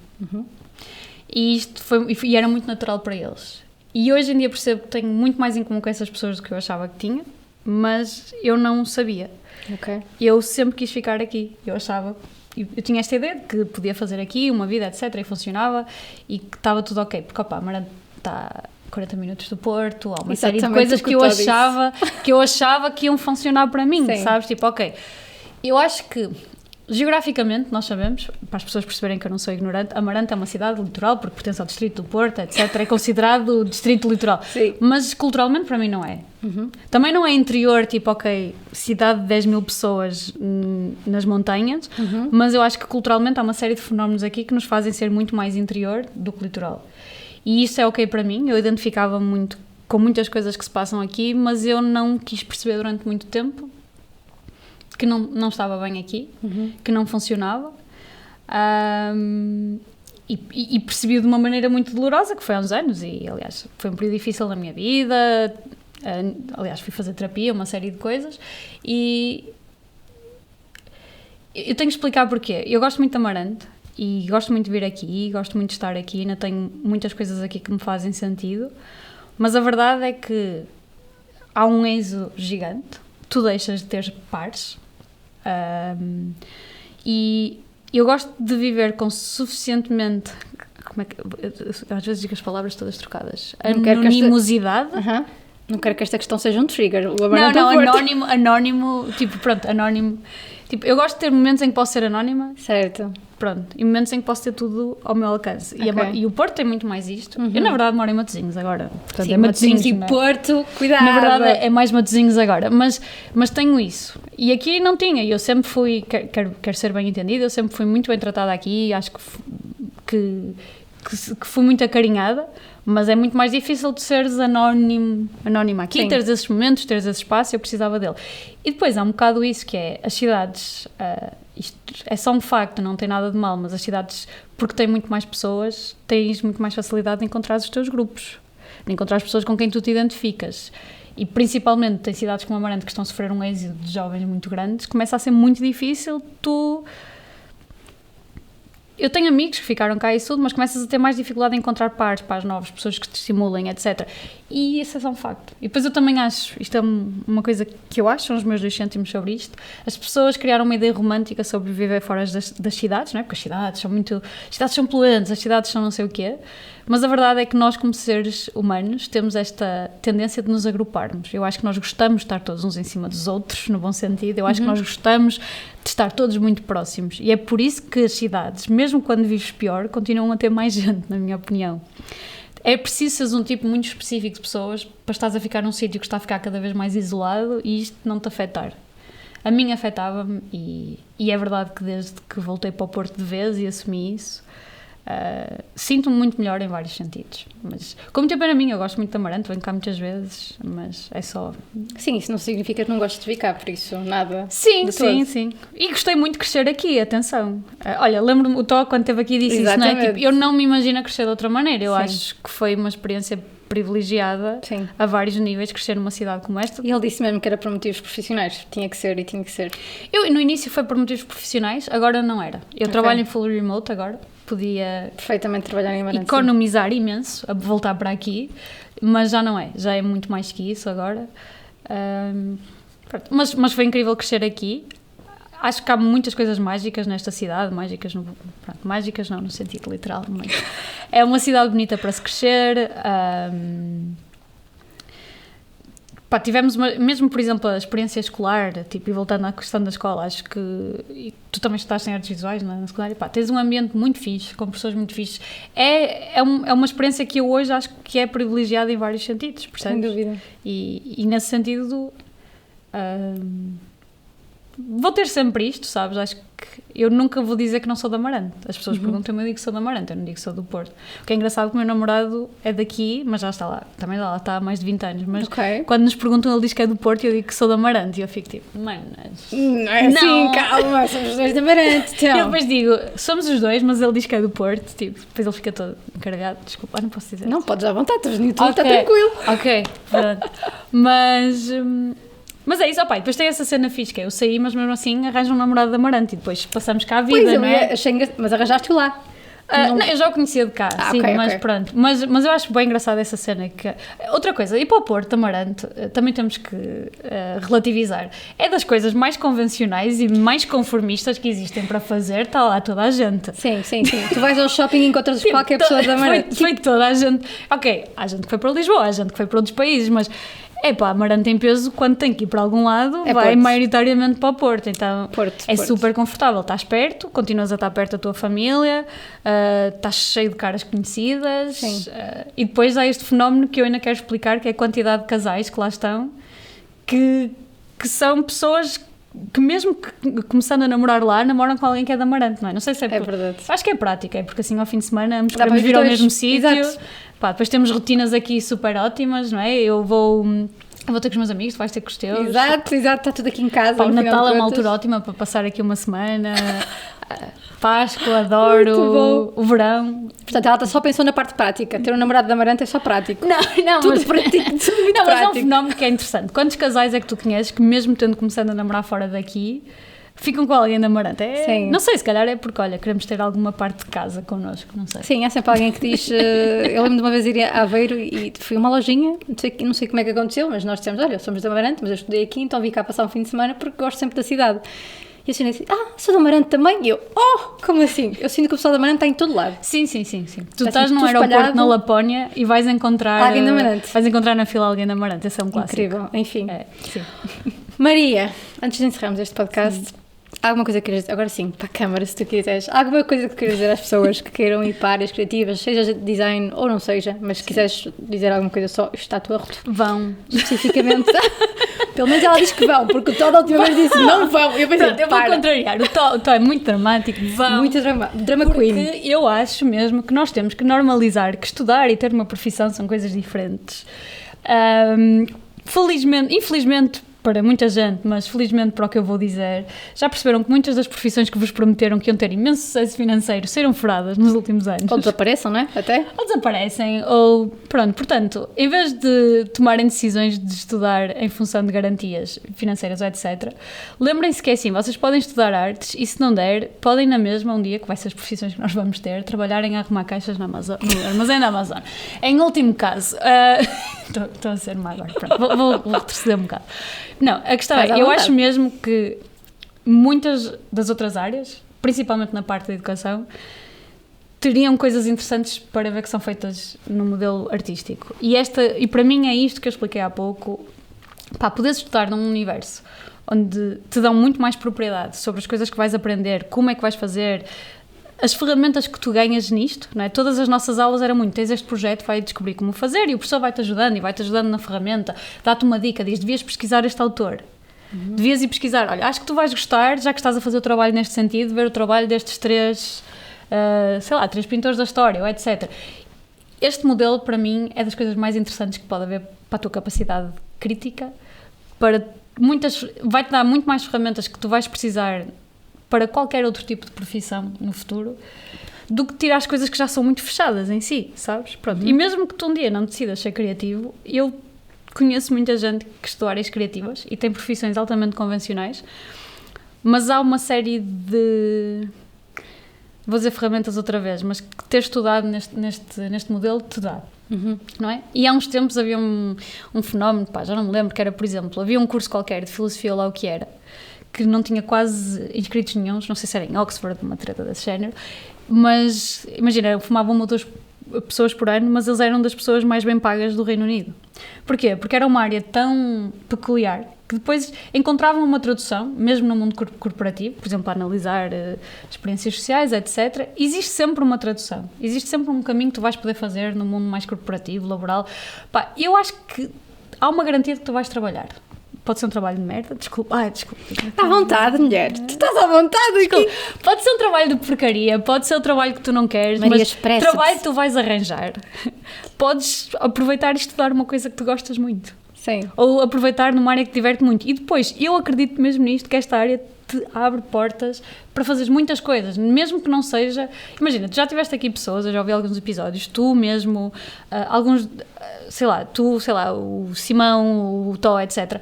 E isto e era muito natural para eles. E hoje em dia percebo que tenho muito mais em comum com essas pessoas do que eu achava que tinha, mas eu não sabia. Ok. Eu sempre quis ficar aqui. Eu achava... Eu tinha esta ideia de que podia fazer aqui uma vida, etc. E funcionava e que estava tudo ok. Porque, opá, Amarante está a 40 minutos do Porto, há uma série de Exatamente coisas o que que eu achava que iam funcionar para mim, Sim. sabes? Tipo, ok. Eu acho que, geograficamente, nós sabemos, para as pessoas perceberem que eu não sou ignorante, Amarante é uma cidade litoral porque pertence ao distrito do Porto, etc. É considerado distrito litoral. Sim. Mas culturalmente para mim não é. Também não é interior, tipo, ok, cidade de 10 mil pessoas nas montanhas, mas eu acho que culturalmente há uma série de fenómenos aqui que nos fazem ser muito mais interior do que litoral. E isso é ok para mim, eu identificava-me muito com muitas coisas que se passam aqui, mas eu não quis perceber durante muito tempo que não estava bem aqui, que não funcionava. E percebi de uma maneira muito dolorosa, que foi há uns anos, e aliás foi um período difícil na minha vida, aliás fui fazer terapia, uma série de coisas, e eu tenho que explicar porquê. Eu gosto muito de Amarante, e gosto muito de vir aqui, gosto muito de estar aqui, ainda tenho muitas coisas aqui que me fazem sentido, mas a verdade é que há um êxodo gigante, tu deixas de ter pares, e eu gosto de viver com suficientemente, como é que, às vezes digo as palavras todas trocadas, anonimosidade. Não quero que esta questão seja um trigger. Anónimo, tipo, pronto, anónimo. Tipo, eu gosto de ter momentos em que posso ser anónima. Certo. Pronto, e momentos em que posso ter tudo ao meu alcance. E o Porto tem muito mais isto. Eu, na verdade, moro em Matosinhos agora. Portanto, sim, é Matosinhos e Porto, cuidado. Na verdade, é mais Matosinhos agora. Mas tenho isso. E aqui não tinha. Eu sempre fui, quero ser bem entendida, eu sempre fui muito bem tratada aqui. Acho que fui muito acarinhada. Mas é muito mais difícil de seres anónima aqui, teres esses momentos, teres esse espaço, eu precisava dele. E depois há um bocado isso que é, as cidades, isto é só um facto, não tem nada de mal, mas as cidades, porque têm muito mais pessoas, tens muito mais facilidade de encontrar os teus grupos, de encontrar as pessoas com quem tu te identificas. E principalmente tem cidades como Amarante que estão a sofrer um êxodo de jovens muito grandes, começa a ser muito difícil Eu tenho amigos que ficaram cá e tudo, mas começas a ter mais dificuldade em encontrar pares novos, pessoas que te estimulem, etc. E isso é só um facto. E depois eu também acho, isto é uma coisa que eu acho, são os meus 2 cêntimos sobre isto, as pessoas criaram uma ideia romântica sobre viver fora das cidades, não é? Porque as cidades são poluentes, as cidades são não sei o quê, mas a verdade é que nós como seres humanos temos esta tendência de nos agruparmos. Eu acho que nós gostamos de estar todos uns em cima dos outros, no bom sentido, eu acho que nós gostamos de estar todos muito próximos, e é por isso que as cidades, mesmo quando vives pior, continuam a ter mais gente, na minha opinião. É preciso seres um tipo muito específico de pessoas para estares a ficar num sítio que está a ficar cada vez mais isolado e isto não te afetar. A mim afetava-me e é verdade que desde que voltei para o Porto de vez e assumi isso, sinto-me muito melhor em vários sentidos. Mas, como muito pena a mim, eu gosto muito de Amarante, venho cá muitas vezes, mas é só... Sim, isso não significa que não gostes de vir cá, por isso nada. Sim. E gostei muito de crescer aqui, atenção. Olha, lembro-me, o Tó quando esteve aqui disse isso, não é? Tipo, eu não me imagino a crescer de outra maneira, eu acho que foi uma experiência privilegiada a vários níveis, crescer numa cidade como esta. E ele disse mesmo que era por motivos profissionais, tinha que ser. Eu, no início foi por motivos profissionais, agora não era. Eu trabalho em full remote agora, podia perfeitamente trabalhar em Amarante, economizar imenso a voltar para aqui, mas já não é, já é muito mais que isso agora. Mas foi incrível crescer aqui. Acho que há muitas coisas mágicas nesta cidade, mágicas não no sentido literal, mas é uma cidade bonita para se crescer. Tivemos mesmo, por exemplo, a experiência escolar, tipo, e voltando à questão da escola, acho que tu também estás em artes visuais na secundária, tens um ambiente muito fixe, com pessoas muito fixes. É uma experiência que eu hoje acho que é privilegiada em vários sentidos, percebes? Sem dúvida. E nesse sentido... vou ter sempre isto, sabes? Acho que eu nunca vou dizer que não sou de Amarante. As pessoas perguntam-me, eu digo que sou de Amarante, eu não digo que sou do Porto. O que é engraçado é que o meu namorado é daqui, mas já está lá, também lá está há mais de 20 anos, mas quando nos perguntam ele diz que é do Porto e eu digo que sou de Amarante e eu fico tipo, mano... Não é assim, calma, somos os dois de Amarante, então. Eu depois digo, somos os dois, mas ele diz que é do Porto, tipo, depois ele fica todo encarregado, desculpa, não posso dizer. Não, podes à vontade, estás no YouTube, está tranquilo. Ok, pronto. Mas é isso, depois tem essa cena fixe, que é eu saí, mas mesmo assim arranjo um namorado de Amarante e depois passamos cá a vida, não é? Mas arranjaste-o lá. Não, eu já o conhecia de cá, sim, okay, mas pronto. Mas eu acho bem engraçada essa cena. Outra coisa, e para o Porto, Amarante, também temos que relativizar. É das coisas mais convencionais e mais conformistas que existem para fazer, está lá toda a gente. Sim. Tu vais ao shopping e encontras qualquer pessoa de Amarante. Foi toda a gente. Ok, há gente que foi para Lisboa, há gente que foi para outros países, mas É pá, Amarante tem peso quando tem que ir para algum lado, É vai Porto. maioritariamente para o Porto. Então Porto, é Porto. super confortável, estás perto, continuas a estar perto da tua família, estás cheio de caras conhecidas. Sim. E depois há este fenómeno que eu ainda quero explicar, que é a quantidade de casais que lá estão, que são pessoas que mesmo que começando a namorar lá, namoram com alguém que é de Amarante, não é? Não sei se é É verdade. Acho que é prática, é porque assim ao fim de semana ambos Dá para podemos vir ao dois. mesmo sítio. Exato. Pá, depois temos rotinas aqui super ótimas, não é? Eu vou ter com os meus amigos, tu vais ter com os teus. Exato, está tudo aqui em casa. Pá, o no final Natal de é uma contas. altura ótima para passar aqui uma semana. Páscoa, Muito adoro. bom. O verão. Portanto, ela só pensou na parte prática. Ter um namorado de Amarante é só prático. Não, Tudo mas... prático, tudo muito Não, mas é um prático. fenómeno que é interessante. Quantos casais é que tu conheces que, mesmo tendo começado a namorar fora daqui, ficam com alguém de Amarante? Sim. Não sei, se calhar é porque, olha, queremos ter alguma parte de casa connosco, não sei. Sim, há sempre alguém que diz. Eu lembro de uma vez ir a Aveiro e fui a uma lojinha, não sei como é que aconteceu, mas nós dissemos: olha, somos de Amarante, mas eu estudei aqui, então vim cá passar um fim de semana porque gosto sempre da cidade. E a senhora disse: sou de Amarante também? E eu: como assim? Eu sinto que o pessoal de Amarante está em todo lado. Sim. Tu Está estás assim, num tudo aeroporto espalhado. na Lapónia e vais encontrar Alguém de Amarante. Vais encontrar na fila alguém de Amarante. Esse é um clássico. Incrível, enfim. Sim. Maria, antes de encerrarmos este podcast, há alguma coisa que queiras dizer? Agora sim, para a câmara, se tu quiseres. Há alguma coisa que queiras dizer às pessoas que queiram ir para áreas criativas, seja de design ou não seja, mas se quiseres dizer alguma coisa só, está a tua rota. Vão. Especificamente. Pelo menos ela diz que vão, porque o Tó da última vez disse não vão. Eu pensei: Pronto, eu vou para. contrariar. O Tó é muito dramático. Vão. Muito drama Porque queen. eu acho mesmo que nós temos que normalizar que estudar e ter uma profissão são coisas diferentes. Infelizmente para muita gente, mas felizmente para o que eu vou dizer, já perceberam que muitas das profissões que vos prometeram que iam ter imenso sucesso financeiro saíram furadas nos últimos anos. Ou desapareçam, não é? Até? Ou desaparecem, ou pronto. Portanto, em vez de tomarem decisões de estudar em função de garantias financeiras ou etc., lembrem-se que é assim, vocês podem estudar artes e se não der, podem na mesma, um dia, que vai ser as profissões que nós vamos ter, trabalharem a arrumar caixas no armazém da Amazon. Em último caso, estou a ser má agora, pronto, vou retroceder um bocado. Não, a questão Faz à eu vontade. acho mesmo que muitas das outras áreas, principalmente na parte da educação, teriam coisas interessantes para ver que são feitas no modelo artístico. E para mim é isto que eu expliquei há pouco. Pá, poderes estudar num universo onde te dão muito mais propriedade sobre as coisas que vais aprender, como é que vais fazer, as ferramentas que tu ganhas nisto, não é? Todas as nossas aulas eram muito, tens este projeto, vai descobrir como fazer e o professor vai-te ajudando e vai-te ajudando na ferramenta, dá-te uma dica, diz, devias pesquisar este autor. Devias ir pesquisar, olha, acho que tu vais gostar, já que estás a fazer o trabalho neste sentido, ver o trabalho destes três pintores da história, ou etc. Este modelo, para mim, é das coisas mais interessantes que pode haver para a tua capacidade crítica, vai-te dar muito mais ferramentas que tu vais precisar para qualquer outro tipo de profissão no futuro, do que tirar as coisas que já são muito fechadas em si, sabes? Pronto. E mesmo que tu um dia não decidas ser criativo, eu conheço muita gente que estudou áreas criativas e tem profissões altamente convencionais, mas há uma série de... Vou dizer ferramentas outra vez, mas que ter estudado neste modelo te dá. Não é? E há uns tempos havia um fenómeno, já não me lembro, que era, por exemplo, havia um curso qualquer de filosofia lá o que era, que não tinha quase inscritos nenhuns, não sei se era em Oxford, uma treta desse género, mas imagina, fumavam uma ou duas pessoas por ano, mas eles eram das pessoas mais bem pagas do Reino Unido. Porquê? Porque era uma área tão peculiar que depois encontravam uma tradução, mesmo no mundo corporativo, por exemplo, a analisar experiências sociais, etc. Existe sempre uma tradução, existe sempre um caminho que tu vais poder fazer no mundo mais corporativo, laboral. Pá, eu acho que há uma garantia de que tu vais trabalhar. Pode ser um trabalho de merda, desculpa. Está à vontade, mulher. Tu estás à vontade aqui. Pode ser um trabalho de porcaria, pode ser o trabalho que tu não queres, Maria, mas expressa-te. trabalho que tu vais arranjar. Podes aproveitar e estudar uma coisa que tu gostas muito. Sim. Ou aproveitar numa área que te diverte muito. E depois, eu acredito mesmo nisto, que esta área te abre portas para fazeres muitas coisas, mesmo que não seja... Imagina, tu já tiveste aqui pessoas, eu já ouvi alguns episódios, tu mesmo, alguns, o Simão, o Tó, etc.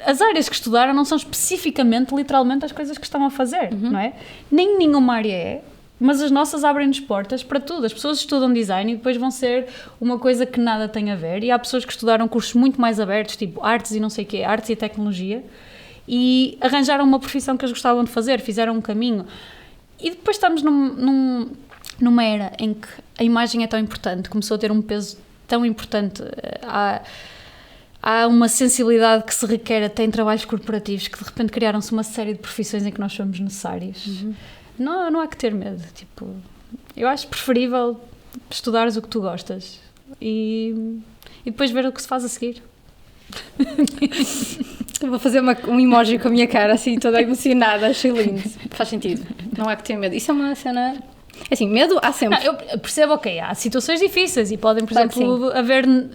As áreas que estudaram não são especificamente, literalmente, as coisas que estão a fazer, não é? Nem nenhuma área é, mas as nossas abrem-nos portas para tudo. As pessoas estudam design e depois vão ser uma coisa que nada tem a ver, e há pessoas que estudaram cursos muito mais abertos, tipo artes e não sei o quê, artes e tecnologia, e arranjaram uma profissão que eles gostavam de fazer, fizeram um caminho. E depois estamos numa era em que a imagem é tão importante, começou a ter um peso tão importante. há uma sensibilidade que se requer até em trabalhos corporativos, que de repente criaram-se uma série de profissões em que nós somos necessários. Não há que ter medo. Tipo, eu acho preferível estudares o que tu gostas e depois ver o que se faz a seguir. Eu vou fazer um emoji com a minha cara assim toda emocionada, achei lindo. Faz sentido, não há que ter medo. Isso é uma cena... Assim, medo há sempre. Eu percebo, ok, há situações difíceis e podem, por Claro exemplo,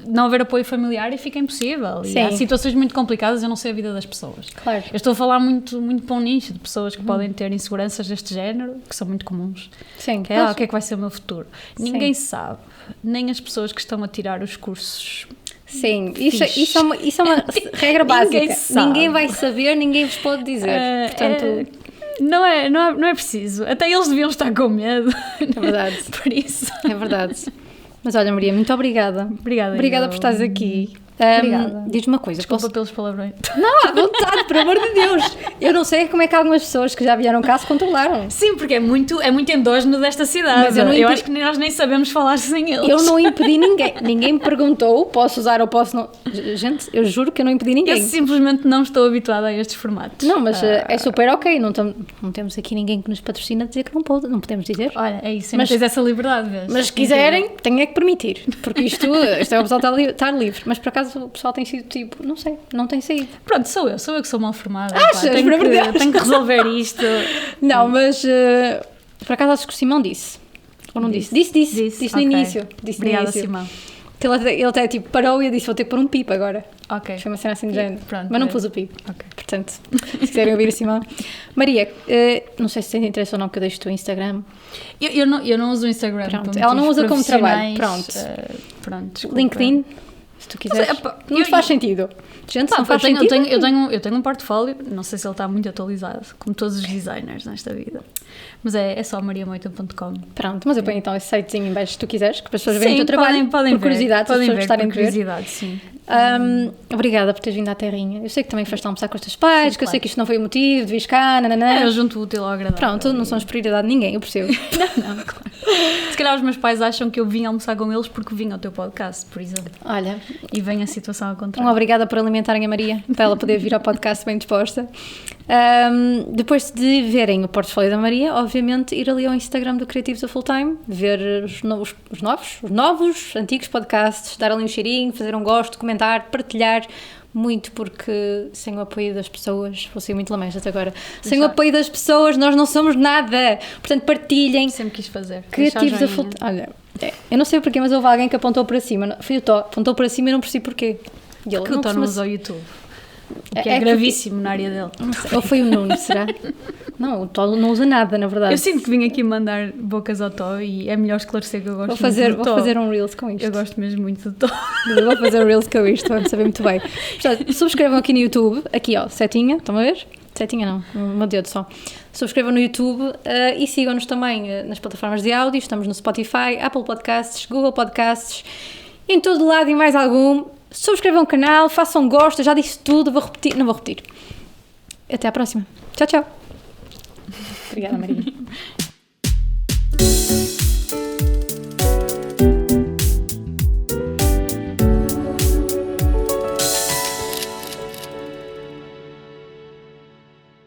não haver apoio familiar e fica impossível. E há situações muito complicadas, eu não sei a vida das pessoas. Claro. Eu estou a falar muito, muito para um nicho de pessoas que podem ter inseguranças deste género, que são muito comuns. Sim. Que é, o que é que vai ser o meu futuro? Ninguém sabe, nem as pessoas que estão a tirar os cursos. Sim, isso é uma regra básica. Ninguém vai saber, ninguém vos pode dizer. Portanto... Não é preciso. Até eles deviam estar com medo. É verdade. Por isso. É verdade. Mas olha, Maria, muito obrigada. Obrigada por estares aqui. Obrigada. Diz-me uma coisa. Desculpa pelos palavrões. Não, à vontade, por amor de Deus. Eu não sei como é que algumas pessoas que já vieram cá se controlaram. Sim, porque é muito endógeno desta cidade. Mas eu acho que nós nem sabemos falar sem eles. Eu não impedi ninguém. Ninguém me perguntou, posso usar ou posso não. Gente, eu juro que eu não impedi ninguém. Eu simplesmente não estou habituada a estes formatos. Não, mas é super ok. Não temos aqui ninguém que nos patrocina a dizer que não podemos dizer. Olha, é isso. Mas tens essa liberdade, vês? Mas se quiserem, têm é que permitir. Porque isto é o pessoal estar livre. Mas por acaso o pessoal tem sido tipo, não sei, não tem saído. Pronto, sou eu que sou mal formada. Achas? Tenho que resolver isto. Não, mas por acaso acho que o Simão disse. Ou não disse? Disse no início. Obrigada, Simão. Ele até tipo parou e eu disse, vou ter que pôr um pip agora. Ok. Foi uma cena assim de género. Pronto, mas não pus o pip. Ok. Portanto, se quiserem ouvir o Simão. Maria, não sei se tens interesse ou não que eu deixe o teu Instagram. Eu não uso o Instagram. Pronto. Ela não usa como trabalho. Pronto. LinkedIn. Se tu quiseres. Não faz sentido. Gente, não faz sentido. Eu tenho um portfólio, não sei se ele está muito atualizado, como todos os designers nesta vida, mas é só mariamoita.com. Pronto, mas eu ponho então esse sitezinho em baixo se tu quiseres, que as pessoas verem o teu trabalho. Podem por curiosidade, podem se as pessoas gostarem de ver. Curiosidade, sim. Obrigada por teres vindo à terrinha. Eu sei que também foste almoçar com os teus pais, que eu sei que isto não foi o motivo de vir cá, nananã. Eu junto o útil ao agradável. Pronto, não somos prioridade de ninguém, eu percebo. Não, claro. Se calhar os meus pais acham que eu vim almoçar com eles porque vim ao teu podcast, por exemplo. Olha. E vem a situação ao contrário. Obrigada por alimentarem a Maria, para ela poder vir ao podcast bem disposta. Depois de verem o portfólio da Maria, obviamente ir ali ao Instagram do Creativos a Full Time, ver os novos, antigos podcasts, dar ali um cheirinho, fazer um gosto, comentar, partilhar. Muito, porque sem o apoio das pessoas, vou ser muito lamesta até agora, sem o apoio das pessoas nós não somos nada, portanto partilhem. Sempre quis fazer. Criativos a Full Time. Olha, eu não sei porquê, mas houve alguém que apontou para cima, foi o Tó, apontou para cima e não percebi porquê. E ele, porque o Tó não usa o YouTube. O que é gravíssimo na área dele. Ou foi o Nuno, será? Não, o Tó não usa nada, na verdade. Eu sinto que vim aqui mandar bocas ao Tó e é melhor esclarecer que eu gosto vou fazer um Reels com isto. Eu gosto mesmo muito do Tó. Eu vou fazer um Reels com isto, vamos saber muito bem. Portanto, subscrevam aqui no YouTube, aqui ó, setinha, estão a ver? Setinha não, o meu dedo só. Subscrevam no YouTube e sigam-nos também nas plataformas de áudio, estamos no Spotify, Apple Podcasts, Google Podcasts, em todo lado e mais algum. Subscrevam o canal, façam gosto, eu já disse tudo, não vou repetir. Até à próxima. Tchau, tchau. Obrigada, Maria.